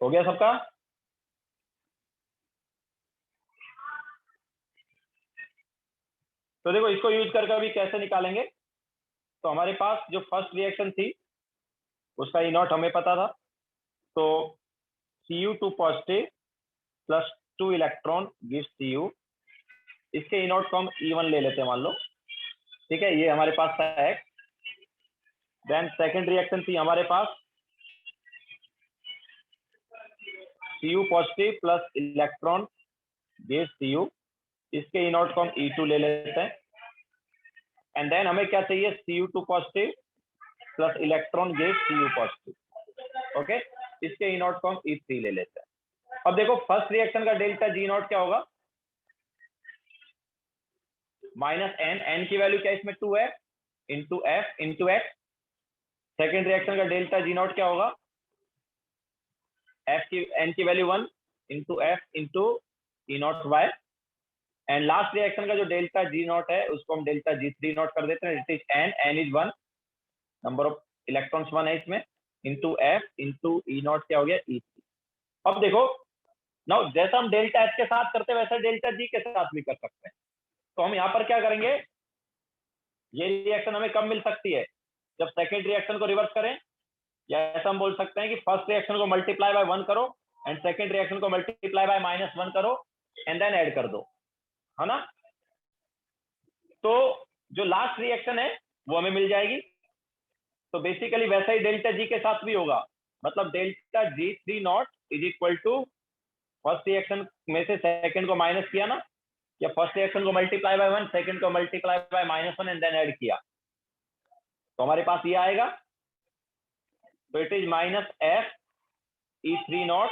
हो गया सबका? तो देखो इसको यूज करके अभी कैसे निकालेंगे। तो हमारे पास जो फर्स्ट रिएक्शन थी उसका ई नॉट हमें पता था। तो Cu2 positive plus 2 electron gives Cu। इसके ई नॉट को हम E1 ले लेते हैं मान लो। ठीक है, ये हमारे पास था X। देन सेकेंड रिएक्शन थी हमारे पास Cu positive plus electron gives Cu। इसके ई नॉट को हम E2 ले लेते हैं। एंड देन हमें क्या चाहिए, Cu2 positive plus electron gives Cu positive. Okay, इसके ई नॉट को हम E3 ले लेते हैं। अब देखो फर्स्ट रिएक्शन का डेल्टा जी नॉट क्या होगा, माइनस एन। एन की वैल्यू क्या है इसमें, 2 है into F into X. Second reaction का डेल्टा जी नॉट क्या होगा, एफ की एन की value 1 into F into E naught Y. And last reaction का जो डेल्टा जी नॉट है उसको हम डेल्टा जी थ्री नॉट कर देते हैं। It is N, N is 1, number of electrons 1 है इसमें, into F into E naught क्या हो गया, ई थ्री। अब देखो नाउ जैसा हम डेल्टा एच के साथ करते हैं वैसा डेल्टा जी के साथ भी कर सकते हैं। तो हम यहाँ पर क्या करेंगे, ये रिएक्शन हमें कब मिल सकती है, जब सेकेंड रिएक्शन को रिवर्स करें। या ऐसा हम बोल सकते हैं कि फर्स्ट रिएक्शन को मल्टीप्लाई बाय 1 करो एंड सेकेंड रिएक्शन को मल्टीप्लाई बाय -1 करो एंड देन ऐड कर दो, है ना। तो जो लास्ट रिएक्शन है वो हमें मिल जाएगी। तो बेसिकली वैसा ही डेल्टा जी के साथ भी होगा, मतलब delta G three naught is equal to first reaction में से सेकंड को माइनस किया ना, या फर्स्ट रिएक्शन को मल्टीप्लाई बाय 1, सेकंड को multiply by -1 and then add किया, तो हमारे पास ये आएगा। तो it is minus F E three naught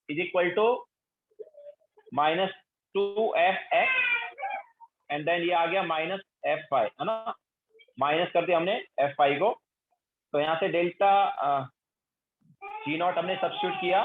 is equal to -2f(x) and then ये आ गया -f(y), है ना। माइनस कर दिया हमने f(y) को। तो यहाँ से डेल्टा जी नॉट हमने सब्स्टिट्यूट किया,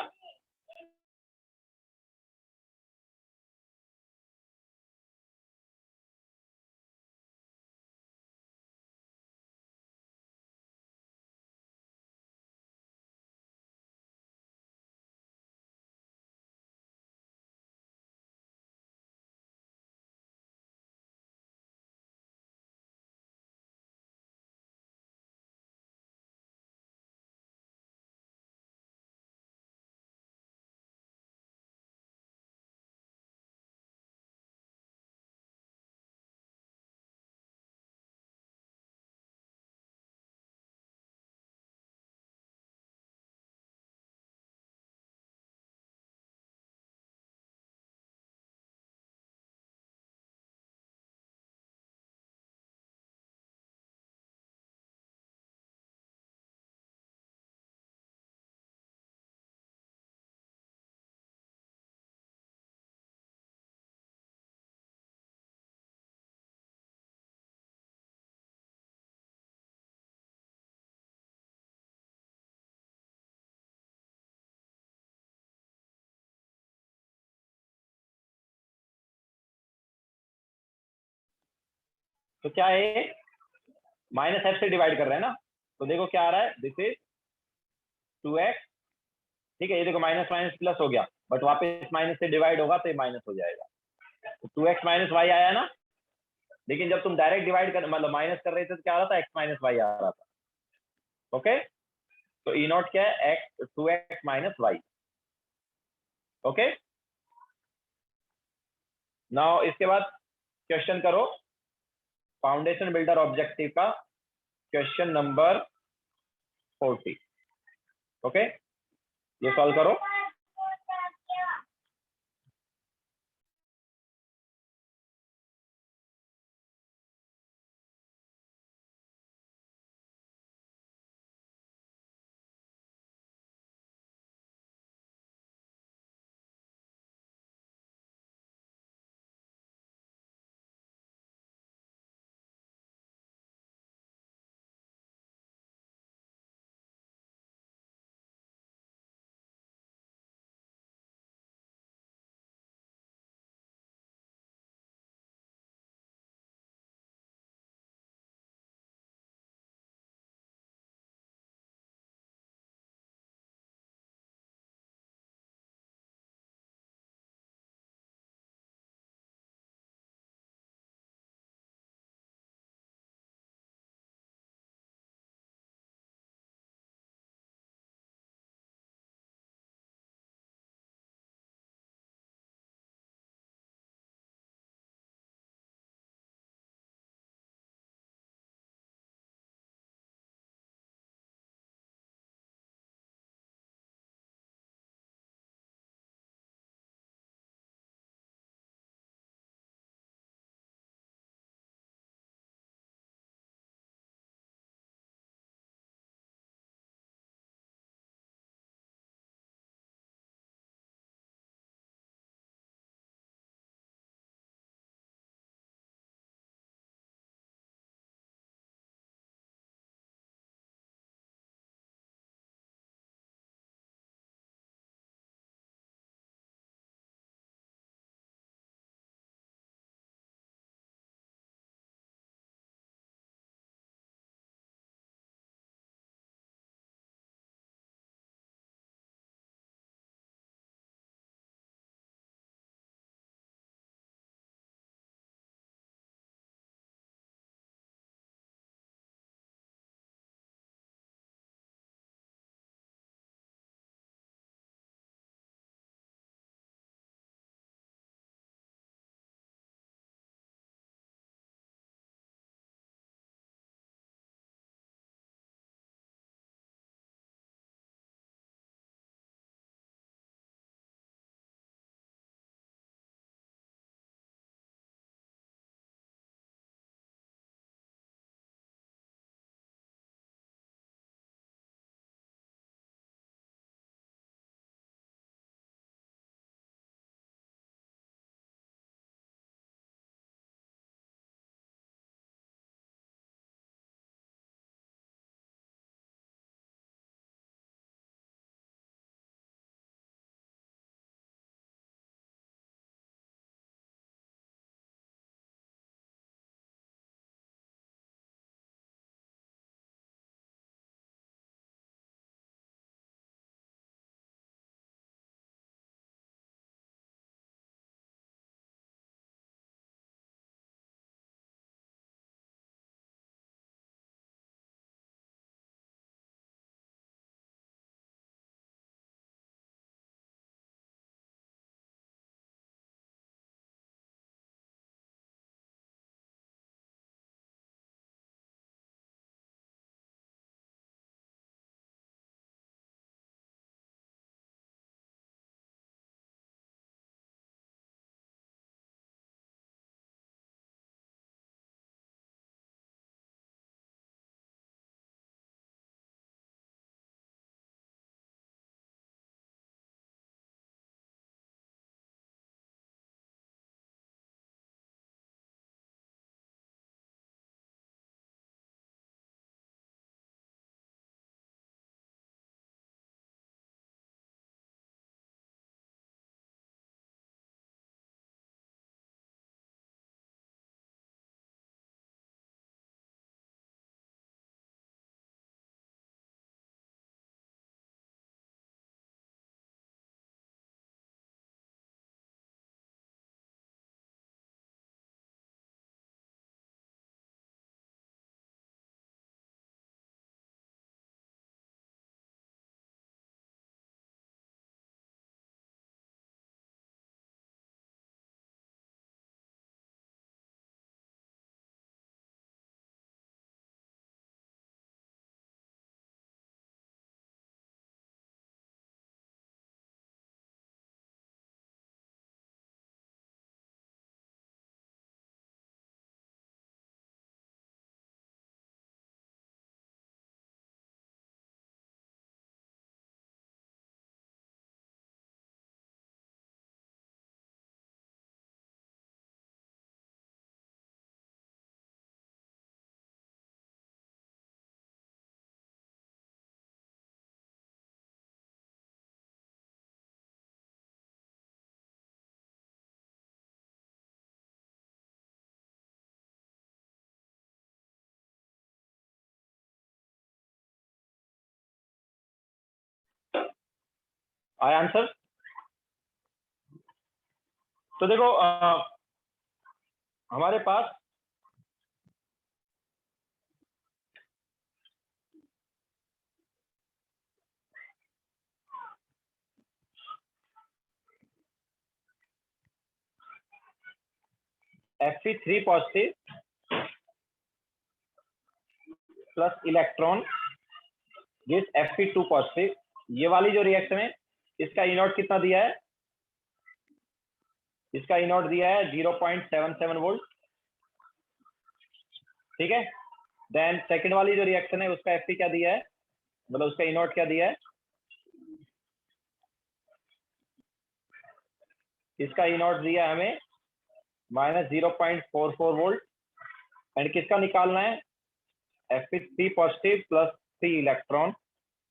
तो क्या है, माइनस एफ से डिवाइड कर रहे हैं ना। तो देखो क्या आ रहा है, दिस इज 2x। ठीक है, ये देखो माइनस माइनस प्लस हो गया, बट वापस माइनस से डिवाइड होगा तो ये माइनस हो जाएगा। तो 2x माइनस वाई आया ना, लेकिन जब तुम डायरेक्ट डिवाइड कर मतलब माइनस कर रहे थे तो क्या आ रहा था, x माइनस वाई आ रहा था। ओके, तो ई नॉट क्या है, x 2x minus Y. Okay, now इसके बाद क्वेश्चन करो, फाउंडेशन बिल्डर ऑब्जेक्टिव का क्वेश्चन नंबर 40। ओके, ये सॉल्व करो। आया आंसर? तो देखो हमारे पास Fe3 positive plus electron gives Fe2 positive. ये वाली जो रिएक्शन है इसका ई नॉट कितना दिया है? इसका ई नॉट दिया है 0.77 वोल्ट, ठीक है। देन सेकंड वाली जो रिएक्शन है उसका Fe क्या दिया है, मतलब उसका ई नॉट क्या दिया है? इसका ई नॉट दिया है हमें -0.44 वोल्ट। एंड किसका निकालना है? Fe3 positive plus 3 electron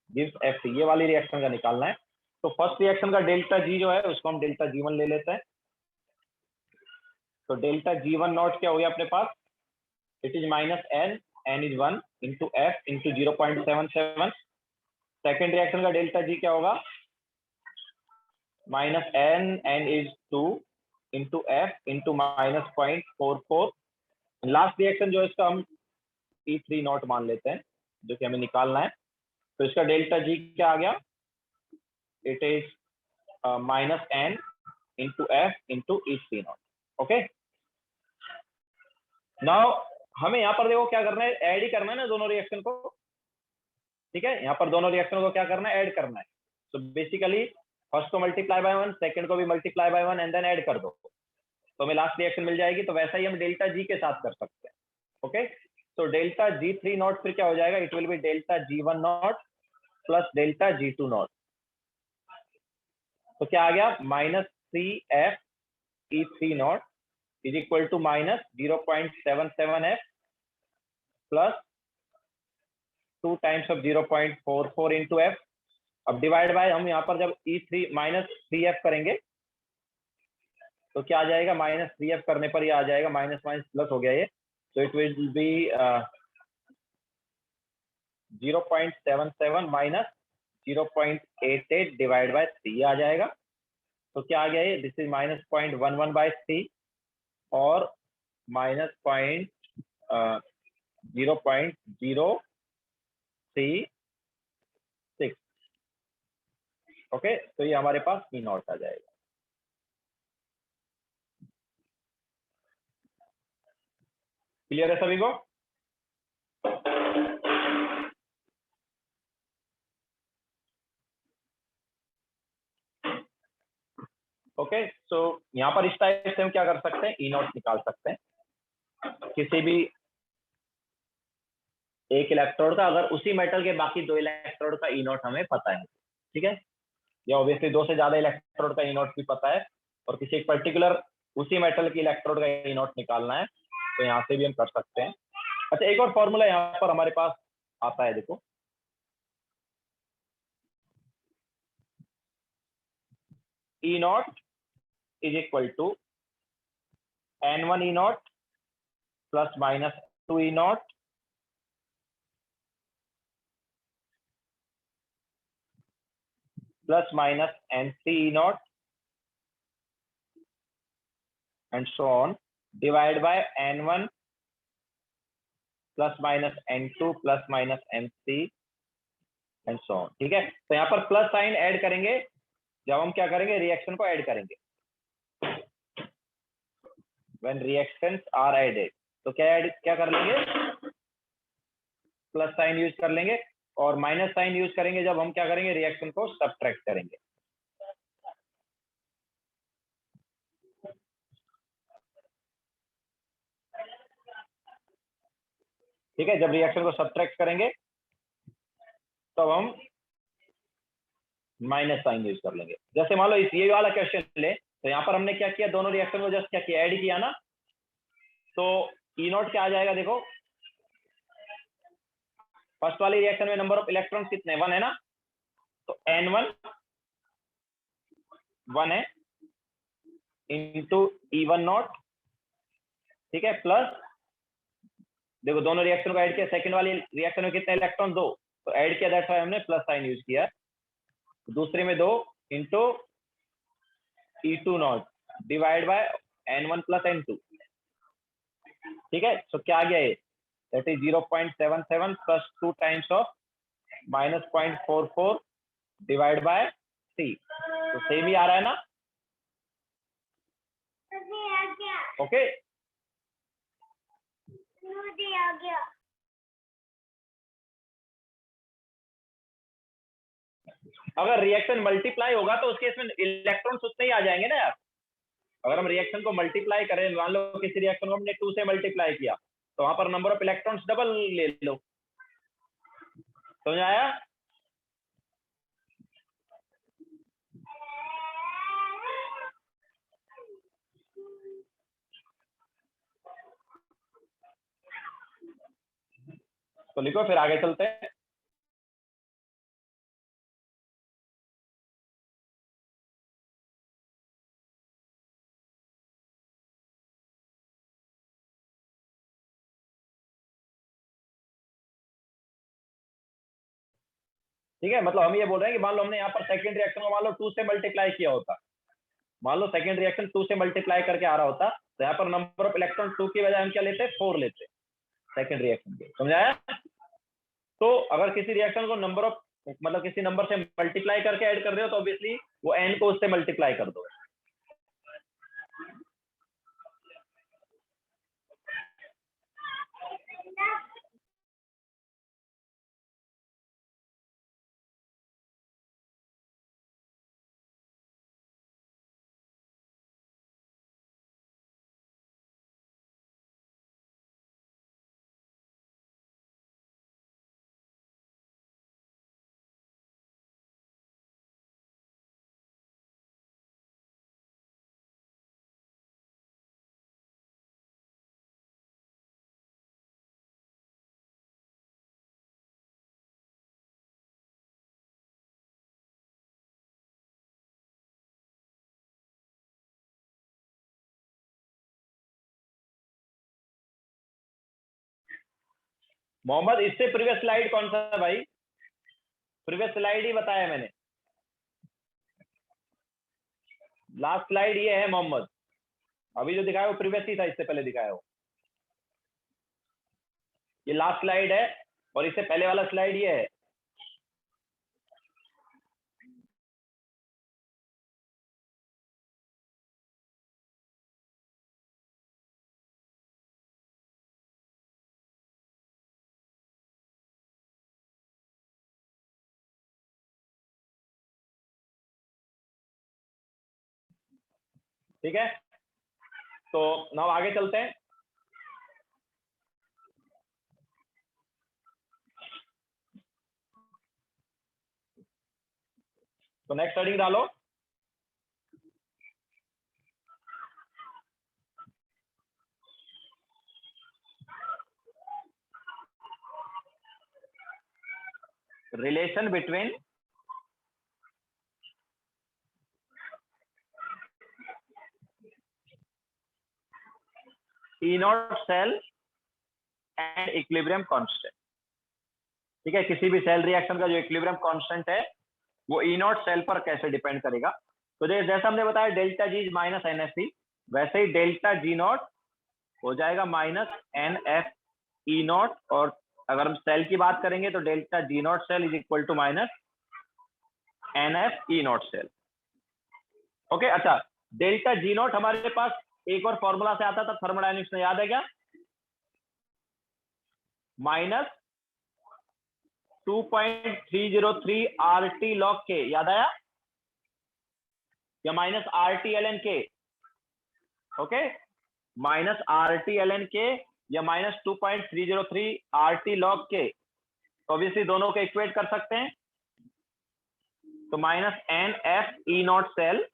gives Fe, ये वाली रिएक्शन का निकालना है। तो फर्स्ट रिएक्शन का डेल्टा जी जो है उसको हम डेल्टा G1 ले लेते हैं। तो डेल्टा G1 नॉट क्या हो गया अपने पास? It is -n is 1 into F into 0.77। Second reaction का डेल्टा G क्या होगा? -n is 2 into F into -0.44। Last reaction जो है इसका हम E3 नॉट मान लेते हैं जो कि हमें निकालना है। तो इसका डेल्टा G क्या आ गया? It is -n into F into E3 not. Okay, now हमें यहाँ पर देखो क्या करना है, ऐड ही करना है ना दोनों रिएक्शन को, ठीक है। यहाँ पर दोनों रिएक्शन को क्या करना है? ऐड करना है। तो बेसिकली फर्स्ट को मल्टीप्लाई बाय 1, सेकंड को भी multiply by 1 and then add कर दो तो हमें लास्ट रिएक्शन मिल जाएगी। तो वैसा ही हम डेल्टा G के साथ कर सकते हैं। ओके, तो डेल्टा G3 नॉट फिर क्या हो जाएगा? It will be delta G1 naught plus delta G2 naught. तो क्या आ गया? -3F E3 naught is equal to -0.77F plus 2 times of 0.44 into F। अब डिवाइड बाय हम यहाँ पर जब E3 -3F करेंगे तो क्या आ जाएगा? -3F करने पर ये आ जाएगा, माइनस माइनस प्लस हो गया ये। तो it will B 0.77 minus 0.88 divide by 3 आ जाएगा। तो क्या आ गया ये? दिस इज -0.11 बाय 3 और -0.036। ओके, तो ये हमारे पास E नॉट आ जाएगा। क्लियर है सभी को? ओके, सो यहाँ पर इस टाइप से हम क्या कर सकते हैं? ई नॉट निकाल सकते हैं किसी भी एक इलेक्ट्रोड का, अगर उसी मेटल के बाकी 2 इलेक्ट्रोड का ई नॉट हमें पता है, ठीक है। या ऑब्वियसली 2 से ज्यादा इलेक्ट्रोड का ई नॉट भी पता है और किसी एक पर्टिकुलर उसी मेटल की इलेक्ट्रोड का ई नॉट निकालना है तो यहाँ से भी हम कर सकते हैं। अच्छा, एक और फॉर्मूला यहाँ पर हमारे पास आता है, देखो। E naught is equal to N1 E naught plus -2 E naught plus -N3 E naught and so on divide by N1 plus -N2 plus -N3 and so on, ठीक है। तो यहाँ पर प्लस साइन ऐड करेंगे जब हम क्या करेंगे? रिएक्शन को ऐड करेंगे। व्हेन रिएक्शंस आर एडेड तो क्या कर लेंगे? प्लस साइन यूज कर लेंगे और माइनस साइन यूज करेंगे जब हम क्या करेंगे? रिएक्शन को सब्ट्रैक्ट करेंगे। ठीक है, जब रिएक्शन को सब्ट्रैक्ट करेंगे तो हम माइनस साइन यूज कर लेंगे। जैसे मान लो इस ये वाला क्वेश्चन ले, तो यहाँ पर हमने क्या किया? दोनों रिएक्शन को जस्ट क्या किया? ऐड किया ना। तो ई नॉट क्या आ जाएगा? देखो, फर्स्ट वाली रिएक्शन में नंबर ऑफ इलेक्ट्रॉन कितने? 1 है ना। तो N1 1 है इंटू E1 नॉट, ठीक है, प्लस देखो दोनों रिएक्शन को ऐड किया। सेकंड वाली रिएक्शन में कितने इलेक्ट्रॉन? 2, तो ऐड किया, दैट्स व्हाई हमने प्लस साइन यूज किया। दूसरे में 2 into E2 not divide by N1 plus N2। ठीक है, तो क्या आ गया ये, that is 0.77 plus 2 times of -0.44 divide by C। तो सेम ही आ रहा है ना? ओके, अगर रिएक्शन मल्टीप्लाई होगा तो उसके इसमें इलेक्ट्रॉन्स उतने ही आ जाएंगे ना यार। अगर हम रिएक्शन को मल्टीप्लाई करें, मान लो किसी रिएक्शन को हमने 2 से मल्टीप्लाई किया, तो वहां पर नंबर ऑफ इलेक्ट्रॉन्स डबल ले लो। समझ आया? तो लिखो, फिर आगे चलते हैं। ठीक है, मतलब हम ये बोल रहे हैं कि मान लो हमने यहाँ पर सेकंड रिएक्शन को मान लो 2 से मल्टीप्लाई किया होता, मान लो सेकंड रिएक्शन 2 से मल्टीप्लाई करके आ रहा होता, तो यहाँ पर नंबर ऑफ इलेक्ट्रॉन 2 की बजाय हम क्या लेते हैं, 4 लेते सेकंड रिएक्शन के। समझाया? तो अगर किसी रिएक्शन को नंबर ऑफ मतलब किसी नंबर से मल्टीप्लाई करके ऐड कर रहे हो तो ऑब्वियसली वो n को उससे मल्टीप्लाई कर दो। मोहम्मद, इससे प्रीवियस स्लाइड कौन सा है भाई? प्रीवियस स्लाइड ही बताया मैंने, लास्ट स्लाइड ये है मोहम्मद। अभी जो दिखाया वो प्रीवियस ही था, इससे पहले दिखाया हो। ये लास्ट स्लाइड है और इससे पहले वाला स्लाइड ये है। ठीक है, तो नाउ आगे चलते हैं। तो नेक्स्ट हेडिंग डालो। Relation between E naught cell and equilibrium constant. ठीक है, किसी भी सेल रिएक्शन का जो इक्विलिब्रियम कांस्टेंट है वो E नॉट सेल पर कैसे डिपेंड करेगा। तो जैसा हमने बताया डेल्टा जी माइनस NFE, वैसे ही डेल्टा जी नॉट हो जाएगा माइनस NF E नॉट, और अगर हम सेल की बात करेंगे तो delta G naught cell is equal to minus NF E naught cell. Okay, अच्छा, डेल्टा जी नॉट हमारे पास एक और फॉर्मूला से आता था थर्मोडायनेमिक्स में, याद है क्या? माइनस 2.303 RT log K, याद आया? या माइनस RT ln K। ओके, माइनस RT ln K या माइनस 2.303 RT log K। तो ऑब्वियसली दोनों को इक्वेट कर सकते हैं। तो minus NF E naught cell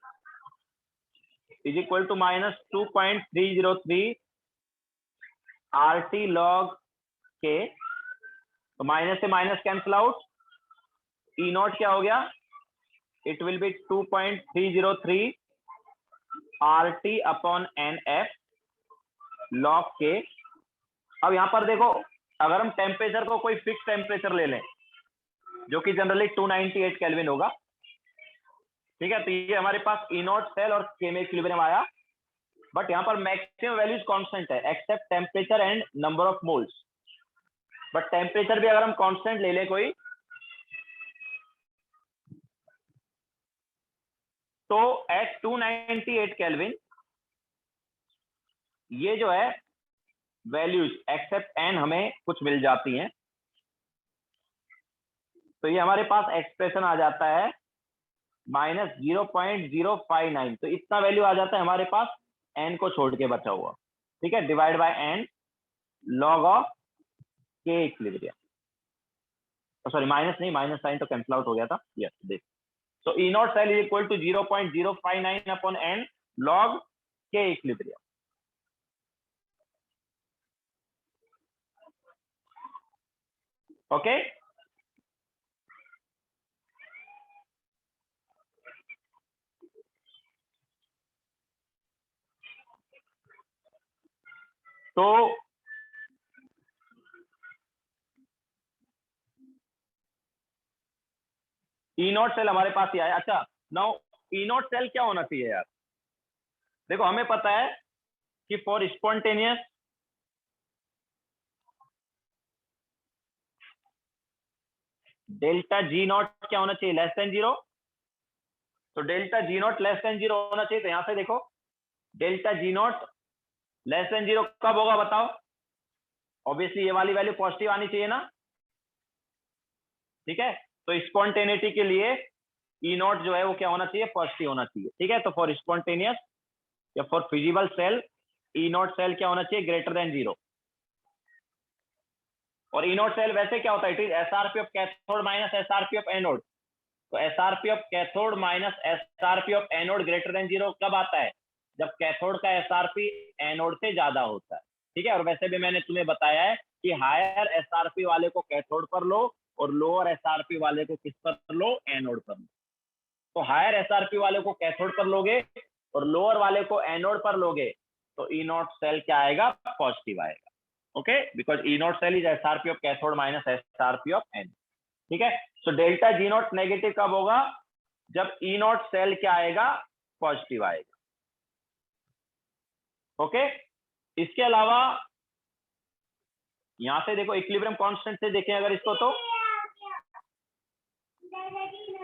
is equal to minus 2.303 RT log K। तो माइनस से minus cancel out, E naught क्या हो गया, it will be 2.303 RT upon NF log K। अब यहां पर देखो, अगर हम टेम्परेचर को कोई फिक्स टेम्परेचर ले लें जो कि जनरली 298 केल्विन होगा, ठीक है, तो ये हमारे पास ई नॉट सेल और के में इक्विलिब्रियम आया, बट यहाँ पर मैक्सिमम वैल्यूज कांस्टेंट है except temperature and number of moles. But temperature भी अगर हम कांस्टेंट ले ले कोई, तो एट 298 केल्विन ये जो है वैल्यूज एक्सेप्ट एन हमें कुछ मिल जाती हैं, तो ये हमारे पास एक्सप्रेशन आ जाता है -0.059। तो इतना वैल्यू आ जाता है हमारे पास एन को छोड़ के बचा हुआ, ठीक है, divide by n log of के इक्विलिब्रियम। सॉरी माइनस नहीं, माइनस साइन तो कैंसिल आउट हो गया था, यस देख। So E not cell is equal to 0.059 upon N log के इक्विलिब्रियम। ओके, तो ई नॉट सेल हमारे पास ही आया। अच्छा, नाउ ई नॉट सेल क्या होना चाहिए यार? देखो हमें पता है कि for spontaneous delta G naught क्या होना चाहिए? Less than 0। तो delta G not less than 0 होना चाहिए। तो यहां से देखो delta G not less than 0 कब होगा बताओ? ऑब्वियसली ये वाली वैल्यू पॉजिटिव आनी चाहिए ना, ठीक है। तो स्पॉन्टेनिटी के लिए ई नॉट जो है वो क्या होना चाहिए? पॉजिटिव होना चाहिए, ठीक है। तो फॉर स्पॉन्टेनियस या for feasible cell E not cell क्या होना चाहिए? Greater than 0। और ई नॉट सेल वैसे क्या होता है? It is SRP of cathode minus SRP of anode. तो SRP of cathode minus SRP of anode greater than 0 कब आता है? जब कैथोड का एसआरपी एनोड से ज्यादा होता है, ठीक है। और वैसे भी मैंने तुम्हें बताया है कि हायर एसआरपी वाले को कैथोड पर लो और लोअर एसआरपी वाले को किस पर लो? एनोड पर लो। तो हायर एसआरपी वाले को कैथोड पर लोगे और लोअर वाले को एनोड पर लोगे, तो ई नॉट सेल क्या आएगा? पॉजिटिव आएगा। Okay, because E not cell is SRP of cathode minus SRP of anode, ठीक है। So delta G naught negative कब होगा? जब ई नॉट सेल क्या आएगा? पॉजिटिव आएगा। ओके, इसके अलावा यहां से देखो इक्विलिब्रियम कांस्टेंट से देखें अगर इसको, तो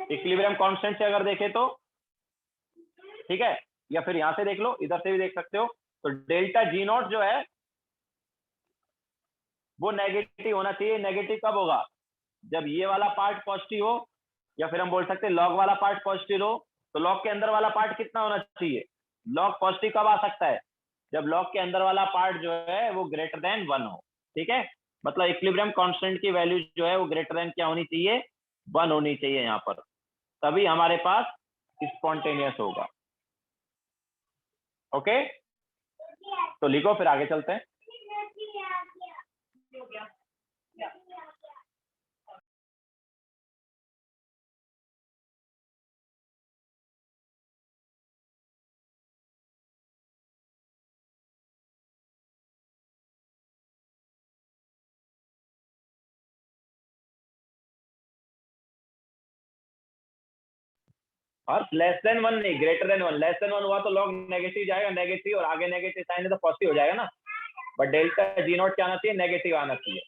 इक्विलिब्रियम कांस्टेंट से अगर देखें तो ठीक है, या फिर यहां से देख लो, इधर से भी देख सकते हो। तो डेल्टा जी नॉट जो है वो नेगेटिव होना चाहिए। नेगेटिव कब होगा? जब ये वाला पार्ट पॉजिटिव हो, या फिर हम बोल सकते हैं लॉग वाला पार्ट पॉजिटिव हो। तो लॉग के अंदर वाला पार्ट कितना होना चाहिए? लॉग पॉजिटिव कब आ सकता है? जब लॉग के अंदर वाला पार्ट जो है वो ग्रेटर देन 1 हो, ठीक है। मतलब इक्विलिब्रियम कांस्टेंट की वैल्यू जो है वो ग्रेटर देन क्या होनी चाहिए? 1 होनी चाहिए यहाँ पर, तभी हमारे पास स्पॉन्टेनियस होगा। ओके, तो लिखो फिर आगे चलते हैं। और लेस देन 1 नहीं, ग्रेटर देन 1। लेस देन 1 हुआ तो लॉग नेगेटिव जाएगा, नेगेटिव और आगे नेगेटिव साइन है तो पॉजिटिव हो जाएगा ना। बट डेल्टा जी नॉट क्या आना चाहिए? नेगेटिव आना चाहिए।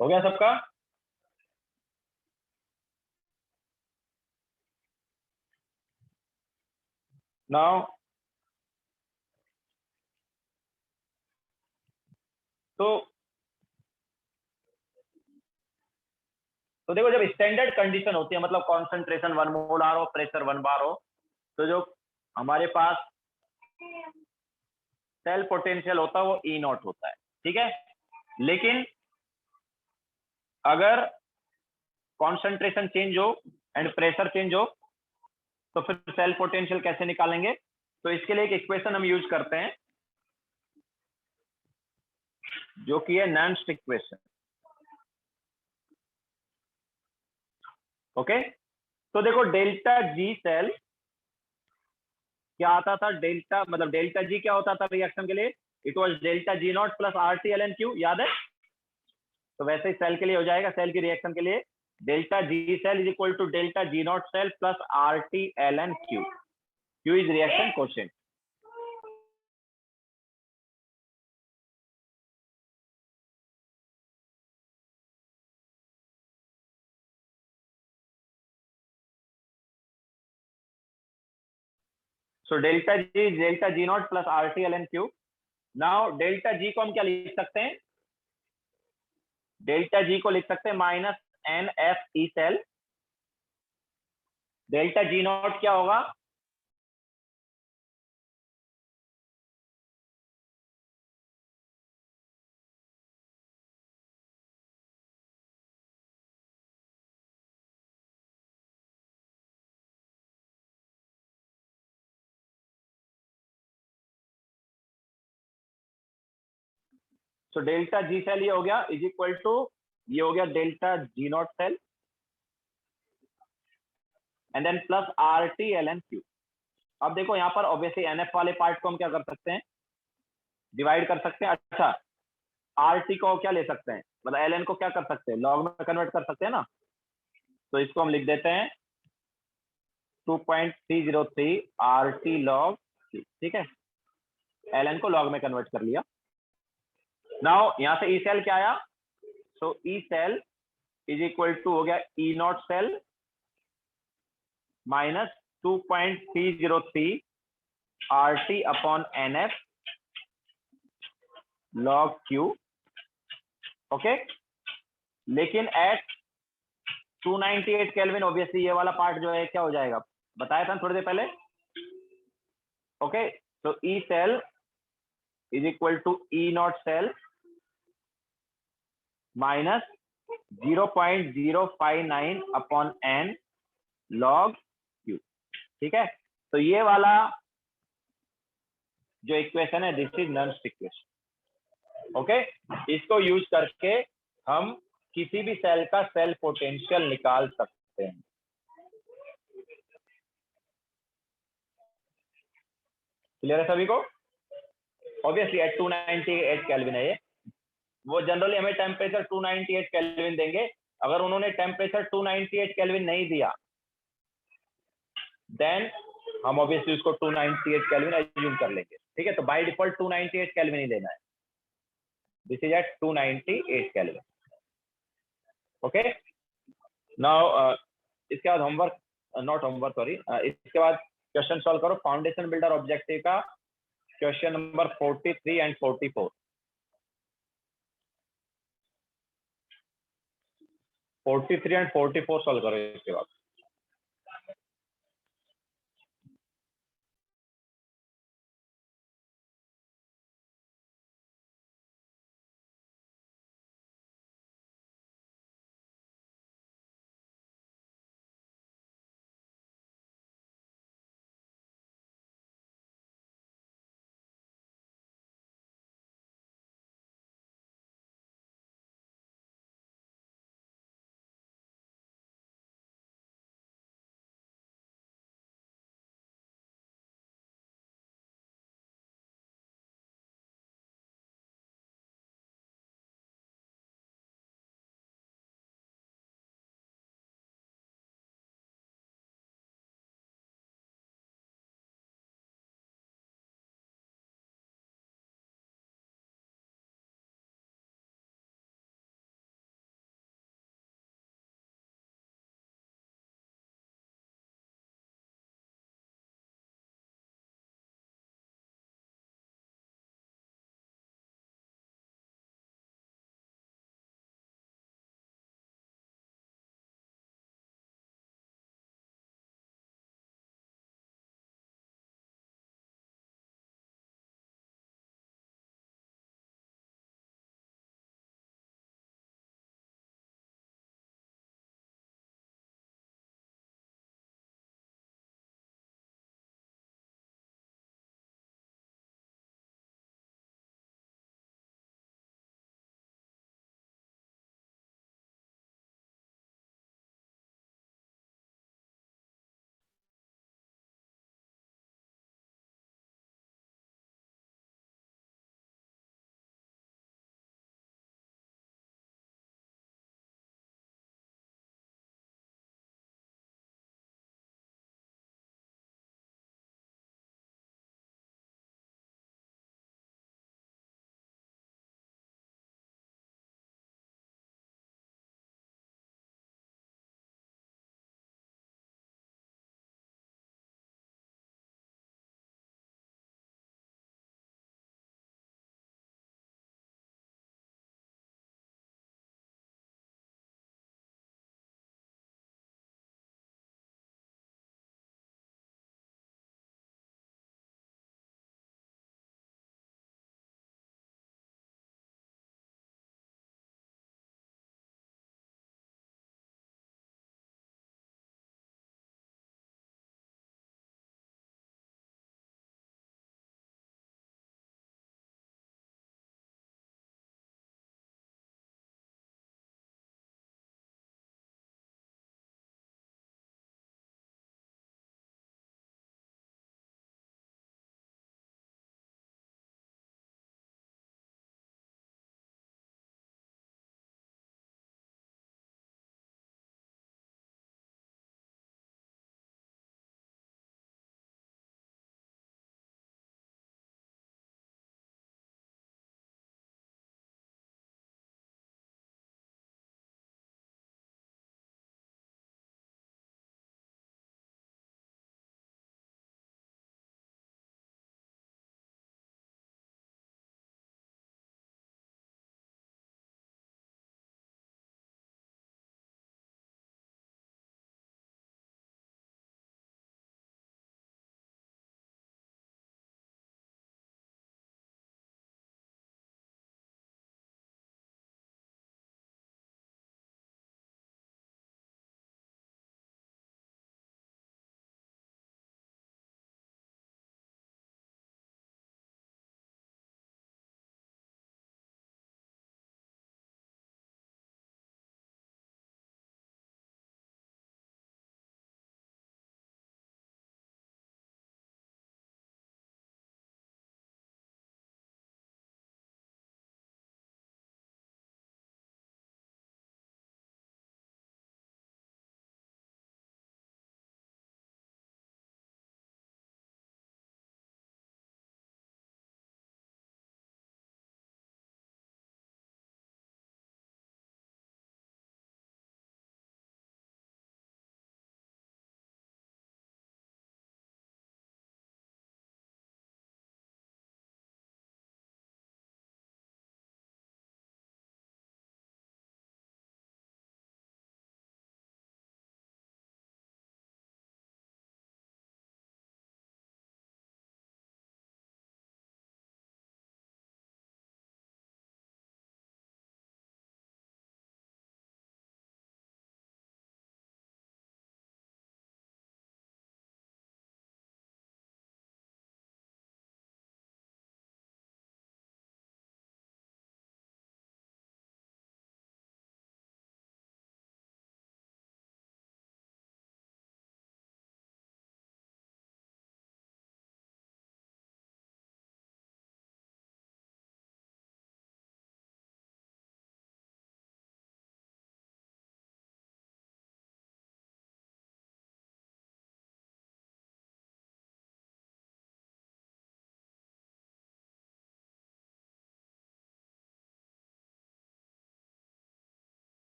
हो गया सबका? नाउ तो देखो, जब स्टैंडर्ड कंडीशन होती है, मतलब कॉन्सेंट्रेशन 1 मोलार हो, प्रेशर 1 बार हो, तो जो हमारे पास सेल पोटेंशियल होता है वो ई नॉट होता है, ठीक है। लेकिन अगर कॉन्सेंट्रेशन चेंज हो एंड प्रेशर चेंज हो, तो फिर सेल पोटेंशियल कैसे निकालेंगे? तो इसके लिए एक इक्वेशन हम यूज करते हैं, जो कि है नॉन्स्ट इक्वेशन। ओके, तो देखो डेल्टा जी सेल क्या आता था, डेल्टा मतलब डेल्टा जी क्या होता था रिएक्शन के लिए? It was delta G naught plus R T L N Q, याद है? तो वैसे ही सेल के लिए हो जाएगा, सेल की रिएक्शन के लिए delta G cell is equal to delta G naught cell plus R T L N Q. Q is reaction quotient. So delta G naught plus R T L N Q. Now delta G को हम क्या लिख सकते हैं? डेल्टा जी को लिख सकते हैं minus N F E cell. Delta G naught क्या होगा? सो डेल्टा जी सेल ये हो गया इज इक्वल टू, ये हो गया delta G naught cell and then plus R T L N Q. अब देखो यहाँ पर ऑब्वियसली एनएफ वाले पार्ट को हम क्या कर सकते हैं? डिवाइड कर सकते हैं। अच्छा, आर टी को क्या ले सकते हैं, मतलब एल एन को क्या कर सकते हैं? लॉग में कन्वर्ट कर सकते हैं ना। तो इसको हम लिख देते हैं 2.303 आर टी लॉग, ठीक है। एल एन को लॉग में कन्वर्ट कर लिया। नाउ यहाँ से ई सेल क्या आया? So E cell is equal to हो गया E not cell minus 2.303 R T upon n F log Q. Okay, लेकिन एट 298 केल्विन ऑब्वियसली ये वाला पार्ट जो है क्या हो जाएगा, बताया था थोड़ी देर पहले। ओके, तो E cell is equal to E not cell minus 0.059 upon N log Q, ठीक है। तो ये वाला जो इक्वेशन है this is nernst equation. Okay, इसको यूज करके हम किसी भी सेल का सेल पोटेंशियल निकाल सकते हैं। क्लियर है सभी को? ऑब्वियसली एट 298 केल्विन है ये। वो जनरली हमें टेम्परेचर 298 केल्विन देंगे। अगर उन्होंने टेम्परेचर 298 केल्विन नहीं दिया देन हम ऑब्वियसली उसको 298 केल्विन एज्यूम कर लेंगे, ठीक है। तो बाय डिफॉल्ट 298 केल्विन ही देना है। This is at 298 kelvin. Okay, now इसके बाद होमवर्क, नॉट होमवर्क सॉरी, इसके बाद क्वेश्चन सॉल्व करो फाउंडेशन बिल्डर ऑब्जेक्टिव का question number 43 and 44। 43 and 44 solve करो इसके बाद।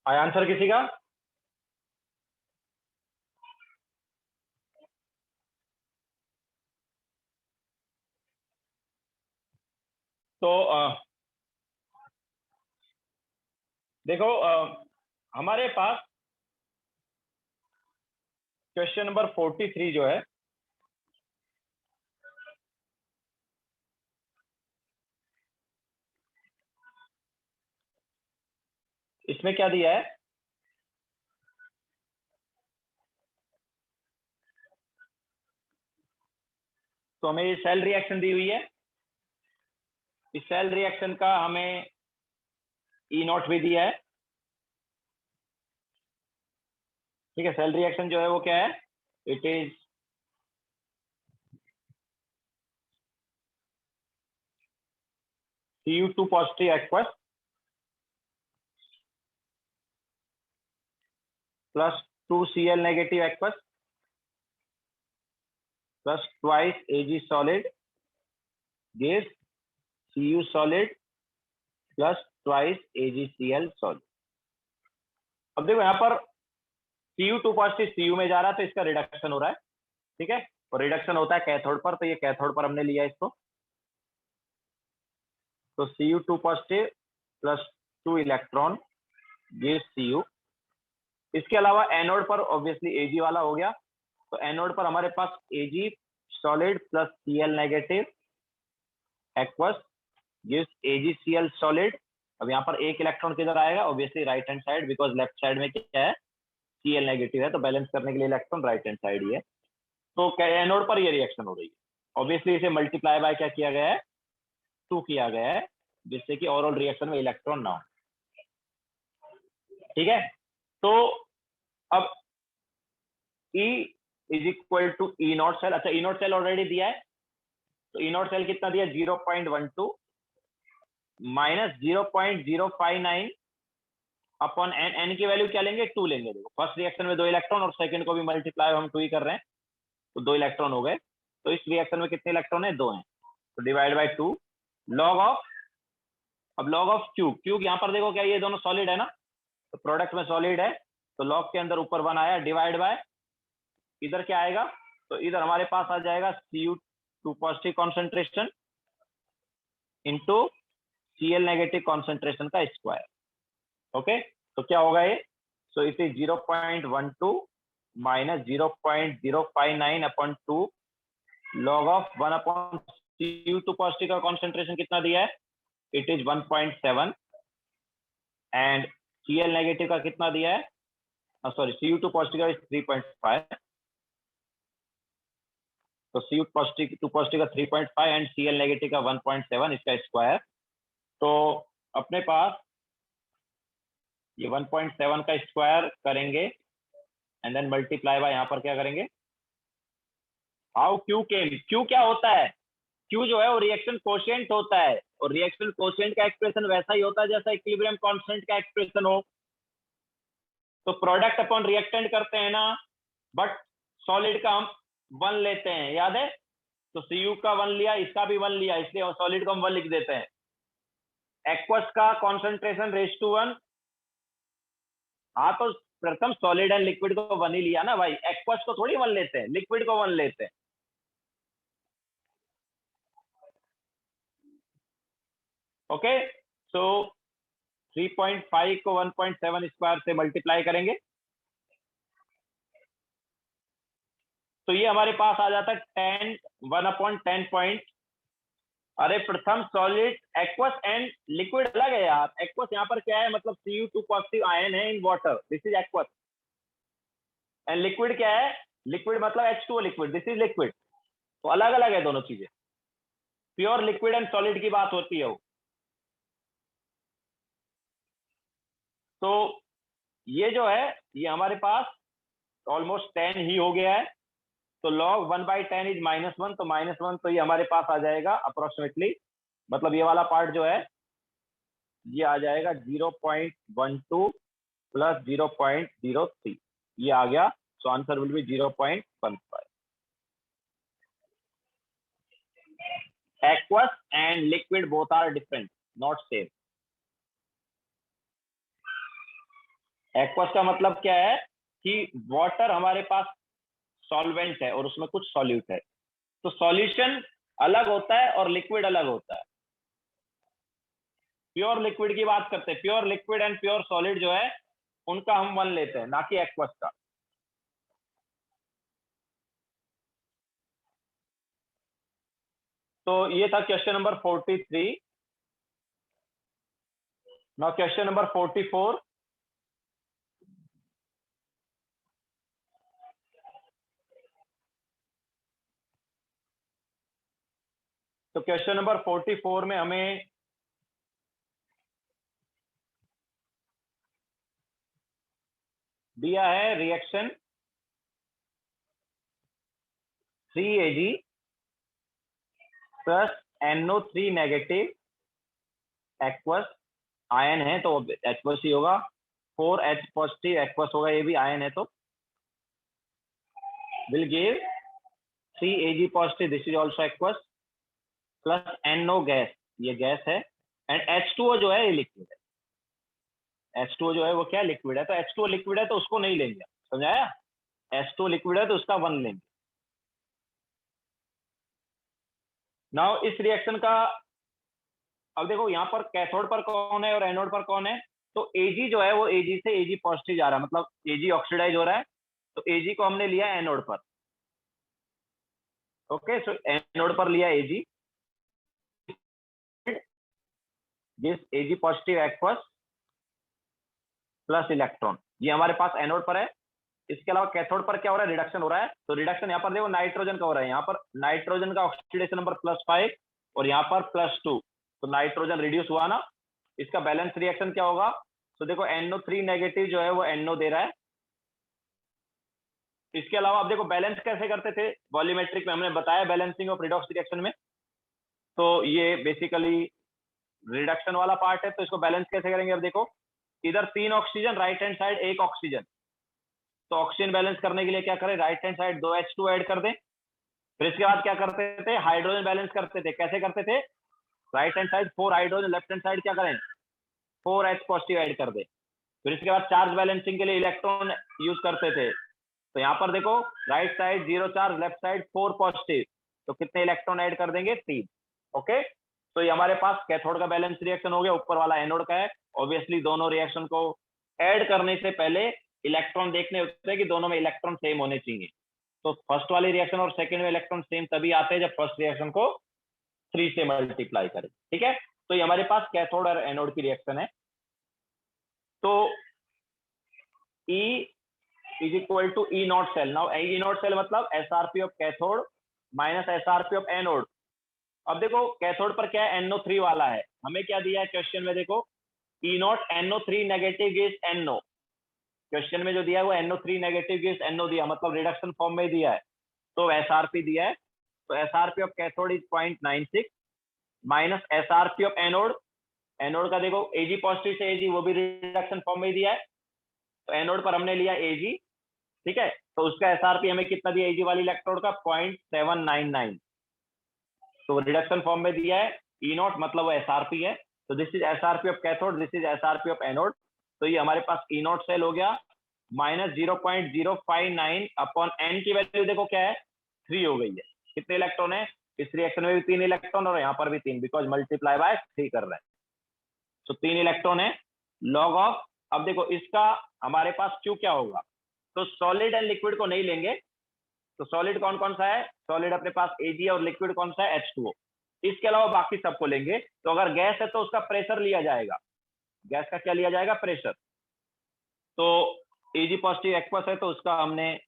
आया आंसर किसी का? तो देखो हमारे पास क्वेश्चन नंबर 43 जो है, इसमें क्या दिया है? तो हमें ये सेल रिएक्शन दी हुई है। इस सेल रिएक्शन का हमें ई नॉट भी दिया है। ठीक है, सेल रिएक्शन जो है वो क्या है? It is Cu2 positive aqueous plus 2Cl negative aqueous plus twice Ag solid gives Cu solid plus twice AgCl solid. अब देखो यहाँ पर Cu2 पॉजिटिव Cu में जा रहा है तो इसका रिडक्शन हो रहा है। ठीक है, और रिडक्शन होता है कैथोड पर, तो ये कैथोड पर हमने लिया इसको। तो Cu2 positive plus 2 electron gives Cu। इसके अलावा एनोड पर ऑब्वियसली Ag वाला हो गया, तो एनोड पर हमारे पास Ag solid plus Cl negative aqueous gives AgCl solid. अब यहाँ पर एक इलेक्ट्रॉन किधर आएगा? Obviously right hand side, because left side में क्या है? Cl नेगेटिव है, तो बैलेंस करने के लिए इलेक्ट्रॉन राइट हैंड साइड ही है। तो एनोड पर ये रिएक्शन हो रही है। ऑब्वियसली इसे मल्टीप्लाई बाय क्या किया गया है? 2 किया गया है, जिससे कि ओवरऑल रिएक्शन में इलेक्ट्रॉन ना हो। ठीक है, तो अब E is equal to E not cell. अच्छा, ई नॉट सेल ऑलरेडी दिया है, तो ई नॉट सेल कितना दिया? 0.12 माइनस 0.059 अपॉन एन। एन की वैल्यू क्या लेंगे? 2 लेंगे। देखो फर्स्ट रिएक्शन में 2 इलेक्ट्रॉन और सेकंड को भी मल्टीप्लाई हम 2 ही कर रहे हैं, तो 2 इलेक्ट्रॉन हो गए। तो इस रिएक्शन में कितने इलेक्ट्रॉन है? 2 हैं, तो डिवाइड बाय 2 लॉग ऑफ। अब लॉग ऑफ क्यूब, क्यूब यहाँ पर देखो क्या ये दोनों सॉलिड है ना, तो प्रोडक्ट में सॉलिड है, तो लॉग के अंदर ऊपर 1 आया, डिवाइड बाय इधर क्या आएगा? तो इधर हमारे पास आ जाएगा Cu2 positive concentration into Cl negative concentration का स्क्वायर। ओके, तो क्या होगा ये? So it is 0.12 minus 0.059 upon 2 log of 1 upon Cu2 positive का कॉन्सेंट्रेशन कितना दिया है? It is 1.7 and Cl negative का कितना दिया है? सॉरी, Cu2 पॉजिटिव का 3.5, तो Cu2 पॉजिटिव का 3.5 एंड Cl नेगेटिव का 1.7, इसका स्क्वायर। तो अपने पास ये 1.7 का स्क्वायर करेंगे एंड देन मल्टीप्लाई बाय यहाँ पर क्या करेंगे? How Q came. क्यू क्या होता है? क्यू जो है वो रिएक्शन कोशेंट होता है, और रिएक्शन कोशेंट का एक्सप्रेशन वैसा ही होता है जैसा इक्विलिब्रियम कांस्टेंट का एक्सप्रेशन हो। तो प्रोडक्ट अपॉन रिएक्टेंट करते हैं ना, बट सॉलिड का हम 1 लेते हैं, याद है? तो Cu का 1 लिया, इसका भी 1 लिया, इसलिए सॉलिड को हम 1 लिख देते हैं। एक्वस का कॉन्सेंट्रेशन रेज टू 1, हाँ तो प्रथम सॉलिड एंड लिक्विड को 1 ही लिया ना भाई, एक्वस को थोड़ी 1 लेते हैं, लिक्विड को 1 लेते हैं। ओके, सो 3.5 को 1.7 स्क्वायर से मल्टीप्लाई करेंगे, तो ये हमारे पास आ जाता है 10 1/10 पॉइंट। अरे प्रथम सॉलिड, एक्वस एंड लिक्विड अलग है यार। एक्वस यहाँ पर क्या है? मतलब Cu2 पॉजिटिव आयन है in water, this is aqueous. And liquid क्या है? लिक्विड मतलब H2O liquid, this is liquid. तो अलग अलग है दोनों चीजें। प्योर लिक्विड एंड सॉलिड की बात होती है वो। तो ये जो है ये हमारे पास ऑलमोस्ट 10 ही हो गया है। तो लॉग 1/10 इज -1, तो -1, तो ये हमारे पास आ जाएगा अप्रोक्सीमेटली, मतलब ये वाला पार्ट जो है ये आ जाएगा 0.12 प्लस 0.03, ये आ गया। So answer will be 0.15। Aqueous and liquid both are different, not same. Aqueous का मतलब क्या है कि वाटर हमारे पास सॉल्वेंट है और उसमें कुछ सॉल्यूट है, तो सॉल्यूशन अलग होता है और लिक्विड अलग होता है। प्योर लिक्विड की बात करते हैं, pure liquid and pure solid जो है उनका हम वन लेते हैं, ना कि एक्वस का। तो ये था question number 43। Now question number 44। तो क्वेश्चन नंबर 44 में हमें दिया है reaction 3Ag plus NO3 negative aqueous, ion है तो एक्वस ही होगा, 4H पॉजिटिव एक्वस होगा, ये भी आयन है तो will give 3Ag positive, this is also aqueous, plus NO gas, ये गैस है, एंड H2O जो है ये लिक्विड है। H2O जो है वो क्या लिक्विड है, तो H2O लिक्विड है तो उसको नहीं लेंगे, समझाया? H2O लिक्विड है तो उसका वन लेंगे। नाउ इस रिएक्शन का अब देखो, यहाँ पर कैथोड पर कौन है और एनोड पर कौन है, तो Ag जो है वो Ag से Ag पॉजिटिव जा रहा है, मतलब Ag ऑक्सीडाइज हो रहा है, तो Ag को हमने लिया एनोड पर। ओके, सो एनोड पर लिया Ag, this Ag positive aqueous plus electron, ये हमारे पास एनोड पर है। इसके अलावा कैथोड पर क्या हो रहा है, रिडक्शन हो रहा है, तो रिडक्शन यहाँ पर देखो नाइट्रोजन का हो रहा है, यहाँ पर नाइट्रोजन का ऑक्सीडेशन नंबर +5 और यहाँ पर +2, तो नाइट्रोजन रिड्यूस हुआ ना, इसका बैलेंस रिएक्शन क्या होगा, तो देखो NO3 नेगेटिव जो है वो NO दे रहा है। इसके अलावा अब देखो बैलेंस कैसे करते थे, वॉल्यूमेट्रिक में हमने बताया बैलेंसिंग ऑफ रिडॉक्स रिएक्शन में, तो ये बेसिकली रिडक्शन वाला पार्ट है, तो इसको बैलेंस कैसे करेंगे, अब देखो इधर 3 oxygen, right hand side 1 oxygen, तो ऑक्सीजन बैलेंस करने के लिए क्या करें, right hand side 2H2 add कर दें। फिर इसके बाद क्या करते थे, हाइड्रोजन बैलेंस करते थे, कैसे करते थे, right hand side 4 hydrogen, left hand side क्या करें 4H पॉजिटिव ऐड कर दे। फिर इसके बाद चार्ज बैलेंसिंग के लिए इलेक्ट्रॉन यूज करते थे, तो यहाँ पर देखो right side 0 charge, left side 4 positive, तो कितने इलेक्ट्रॉन ऐड कर देंगे 3। ओके, तो ये हमारे पास कैथोड का बैलेंस रिएक्शन हो गया, ऊपर वाला एनोड का है। ऑब्वियसली दोनों रिएक्शन को ऐड करने से पहले इलेक्ट्रॉन देखने होते हैं कि दोनों में इलेक्ट्रॉन सेम होने चाहिए, तो फर्स्ट वाली रिएक्शन और सेकंड में इलेक्ट्रॉन सेम तभी आते हैं जब फर्स्ट रिएक्शन को 3 से मल्टीप्लाई करें, ठीक है। तो ये हमारे पास कैथोड और एनोड की रिएक्शन है। तो E is equal to E naught cell. Now E naught cell मतलब SRP of cathode minus SRP of anode. अब देखो कैथोड पर क्या है, NO3 वाला है, हमें क्या दिया है क्वेश्चन में, देखो E not NO3 negative gives NO, question में जो दिया है वो NO3 नेगेटिव गिव्स NO दिया, मतलब रिडक्शन फॉर्म में दिया है, तो SRP दिया है, तो SRP of cathode is 0.96 minus SRP of anode, anode का देखो Ag पॉजिटिव से Ag वो भी रिडक्शन फॉर्म में दिया है, तो एनोड पर हमने लिया Ag, ठीक है, तो उसका SRP हमें कितना दिया Ag वाली इलेक्ट्रोड का 0.799, तो रिडक्शन फॉर्म में दिया है E नॉट, मतलब वो SRP है, तो this is SRP of cathode, this is SRP of anode, तो ये हमारे पास E नॉट सेल हो गया माइनस 0.059 अपॉन N की वैल्यू देखो क्या है 3 हो गई है। कितने इलेक्ट्रॉन है इस रिएक्शन में भी 3 इलेक्ट्रॉन और यहाँ पर भी 3, बिकॉज मल्टीप्लाई बाय 3 कर रहे हैं, तो 3 इलेक्ट्रॉन है लॉग ऑफ। अब देखो इसका हमारे पास Q क्या होगा, तो सॉलिड एंड लिक्विड को नहीं लेंगे, तो सॉलिड कौन कौन सा है, सॉलिड अपने पास Ag, और लिक्विड कौन सा है H2O, इसके अलावा बाकी सबको लेंगे। तो अगर गैस है तो उसका प्रेशर लिया जाएगा, गैस का क्या लिया जाएगा, प्रेशर, तो Ag पॉजिटिव एक्वस है तो उसका हमने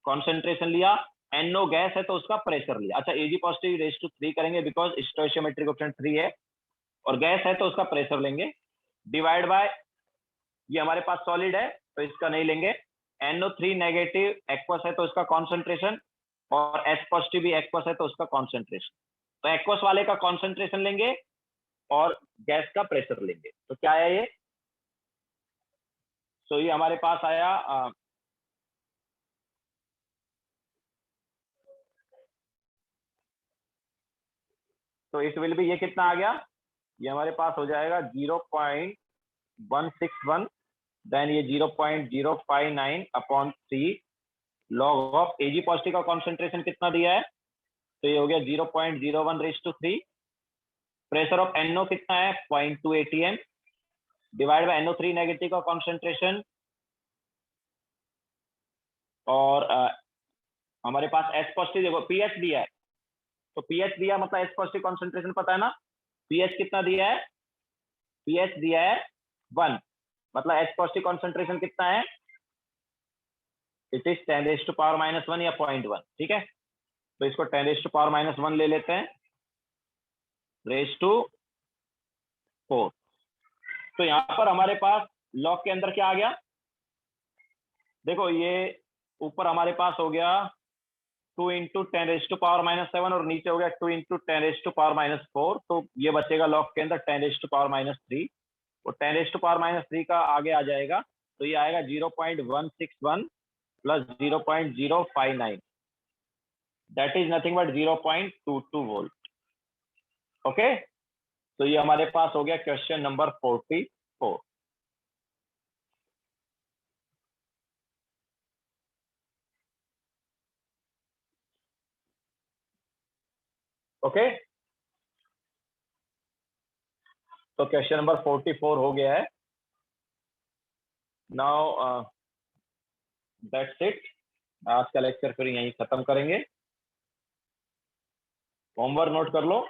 कॉन्सेंट्रेशन लिया, NO गैस है तो उसका प्रेशर लिया। अच्छा, Ag पॉजिटिव रेज टू 3 करेंगे बिकॉज स्टोइशियोमेट्रिक कोएफिशिएंट 3 है, और गैस है तो उसका प्रेशर लेंगे, डिवाइड बाय ये हमारे पास सॉलिड है तो इसका नहीं लेंगे, NO3 नेगेटिव एक्वस है तो इसका कॉन्सेंट्रेशन, और H पॉजिटिव भी एक्वस है तो उसका कॉन्सेंट्रेशन, तो एक्वस वाले का कॉन्सेंट्रेशन लेंगे और गैस का प्रेशर लेंगे, तो क्या है ये, तो ये हमारे पास आया तो इस विल भी ये कितना आ गया, ये हमारे पास हो जाएगा 0.161 देन ये 0.059 upon 3 log of AG positive का कॉन्सेंट्रेशन कितना दिया है, तो ये हो गया 0.01 raise to 3। Pressure of NO कितना है 0.2 atm divide by NO3 negative का कॉन्सेंट्रेशन, और हमारे पास एच पॉजिटिव देखो पीएच दिया है, तो पीएच दिया मतलब एच पॉजिटिव कॉन्सेंट्रेशन पता है ना, पीएच कितना दिया है, पीएच दिया है 1, मतलब एच पॉजिटिव कॉन्सेंट्रेशन कितना है, इट इज 10⁻⁻1 या 0.1। ठीक है, तो इसको 10⁻⁻1 ले लेते हैं, रेज टू 4। तो यहां पर हमारे पास लॉग के अंदर क्या आ गया, देखो ये ऊपर हमारे पास हो गया 2 इंटू 10⁻⁻7 और नीचे हो गया 2 इंटू 10⁻⁻4, तो ये बचेगा लॉग के अंदर 10⁻⁻3, और 10⁻⁻3 का आगे आ जाएगा, तो ये आएगा 0.161 plus 0.059, that is nothing but 0.22 volt. Okay, तो ये हमारे पास हो गया क्वेश्चन नंबर 44। ओके, तो क्वेश्चन नंबर 44 हो गया है। नाउ दैट्स इट, आज का लेक्चर फिर यहीं खत्म करेंगे। होमवर्क नोट कर लो।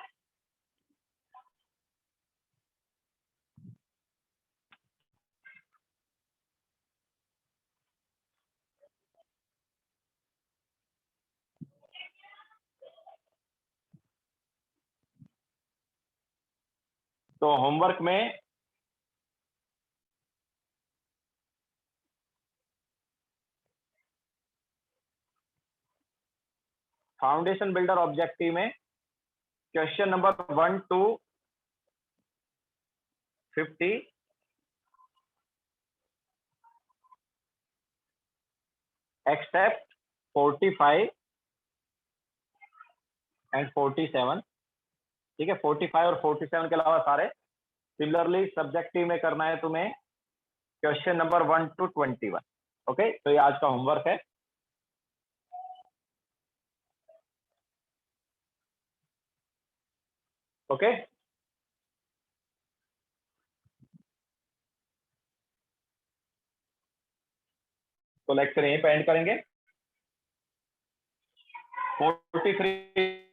तो होमवर्क में फाउंडेशन बिल्डर ऑब्जेक्टिव में question number 1 to 50, except 45 and 47। ठीक है, 45 और 47 के अलावा सारे। सिमिलरली सब्जेक्टिव में करना है तुम्हें क्वेश्चन नंबर 1 to 21। ओके, तो ये आज का होमवर्क है। ओके, तो लेक्चर यहीं पे एंड करेंगे। 43